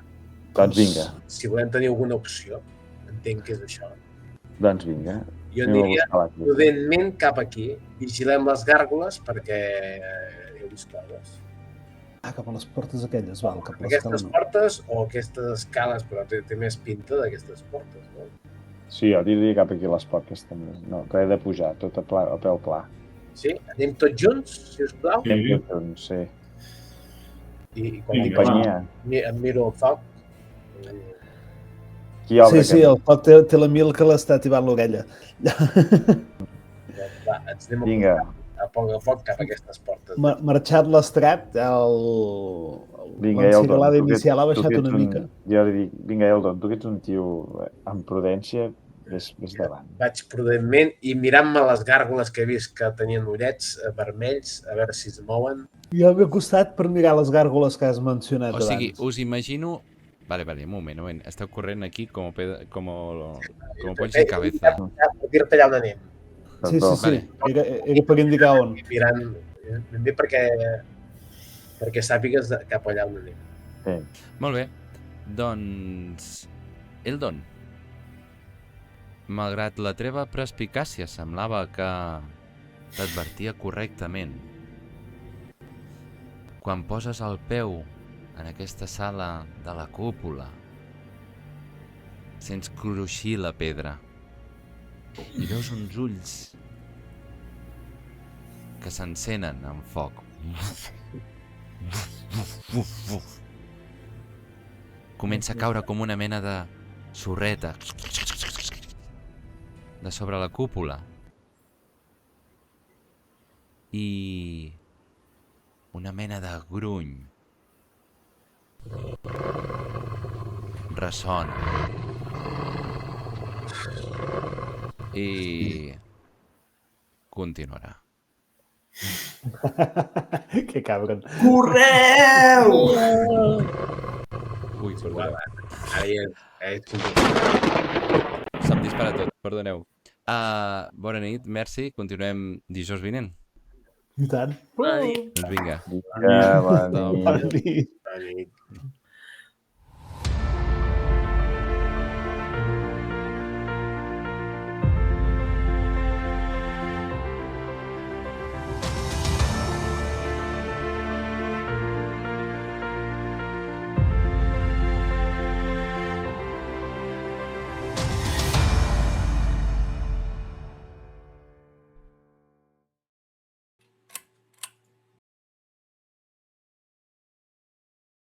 Doncs vinga, Si volem tenir alguna opció, entenc que és això. doncs vinga. Jo Anem a aniria buscar la cripta. prudentment cap aquí, vigilem les gàrgoles perquè he vist coses. Cap a les portes aquelles, val, cap a Aquestes l'escala no. portes o aquestes escales, però té més pinta d'aquestes portes, no? Sí, jo diria cap aquí a les portes també. No, res de pujar, tot a peu pla. Sí? Anem tots junts, si us plau? Sí. Anem tots junts, sí. I quan Vinga, Companyia. em miro el foc, Qui obre? Sí, el foc té la mil que l'està tibant l'orella. doncs va, ens anem Vinga. a poc a poc cap a aquestes portes. Marxat l'estrat, ho Vinga, Eldon, l'enciclada tu que inicial ha tu baixat que ets una mica. Jo li dic, vinga, Eldon, tu que ets un tio amb prudència, vés davant. Vaig prudentment i mirant-me les gàrgoles que he vist que tenien ullets vermells, a veure si es mouen. Jo m'he costat per mirar les gàrgoles que has mencionat O sigui, abans. us imagino... Vale, un moment. Esteu corrent aquí com polls de cabeza. Per dir-te allà on anem. Sí. Vale. Era per indicar on. Mirant, ben bé perquè sàpigues cap allà on anem. Sí. Molt bé. Doncs... Eldon, malgrat la teva perspicàcia semblava que t'advertia correctament, quan poses el peu en aquesta sala de la cúpula, sents cruixir la pedra i veus uns ulls que s'encenen amb foc. Comença a caure com una mena de sorreta de sobre la cúpula i una mena de gruny ressona i continuarà. Que cabron. Correu! Ui, perdoneu. Ara ja Se'm dispara tot, perdoneu. Bona nit, merci. Continuem dijous vinent. I tant. Bona nit. Doncs vinga. Vinga, bona nit. Bona nit. Bona nit.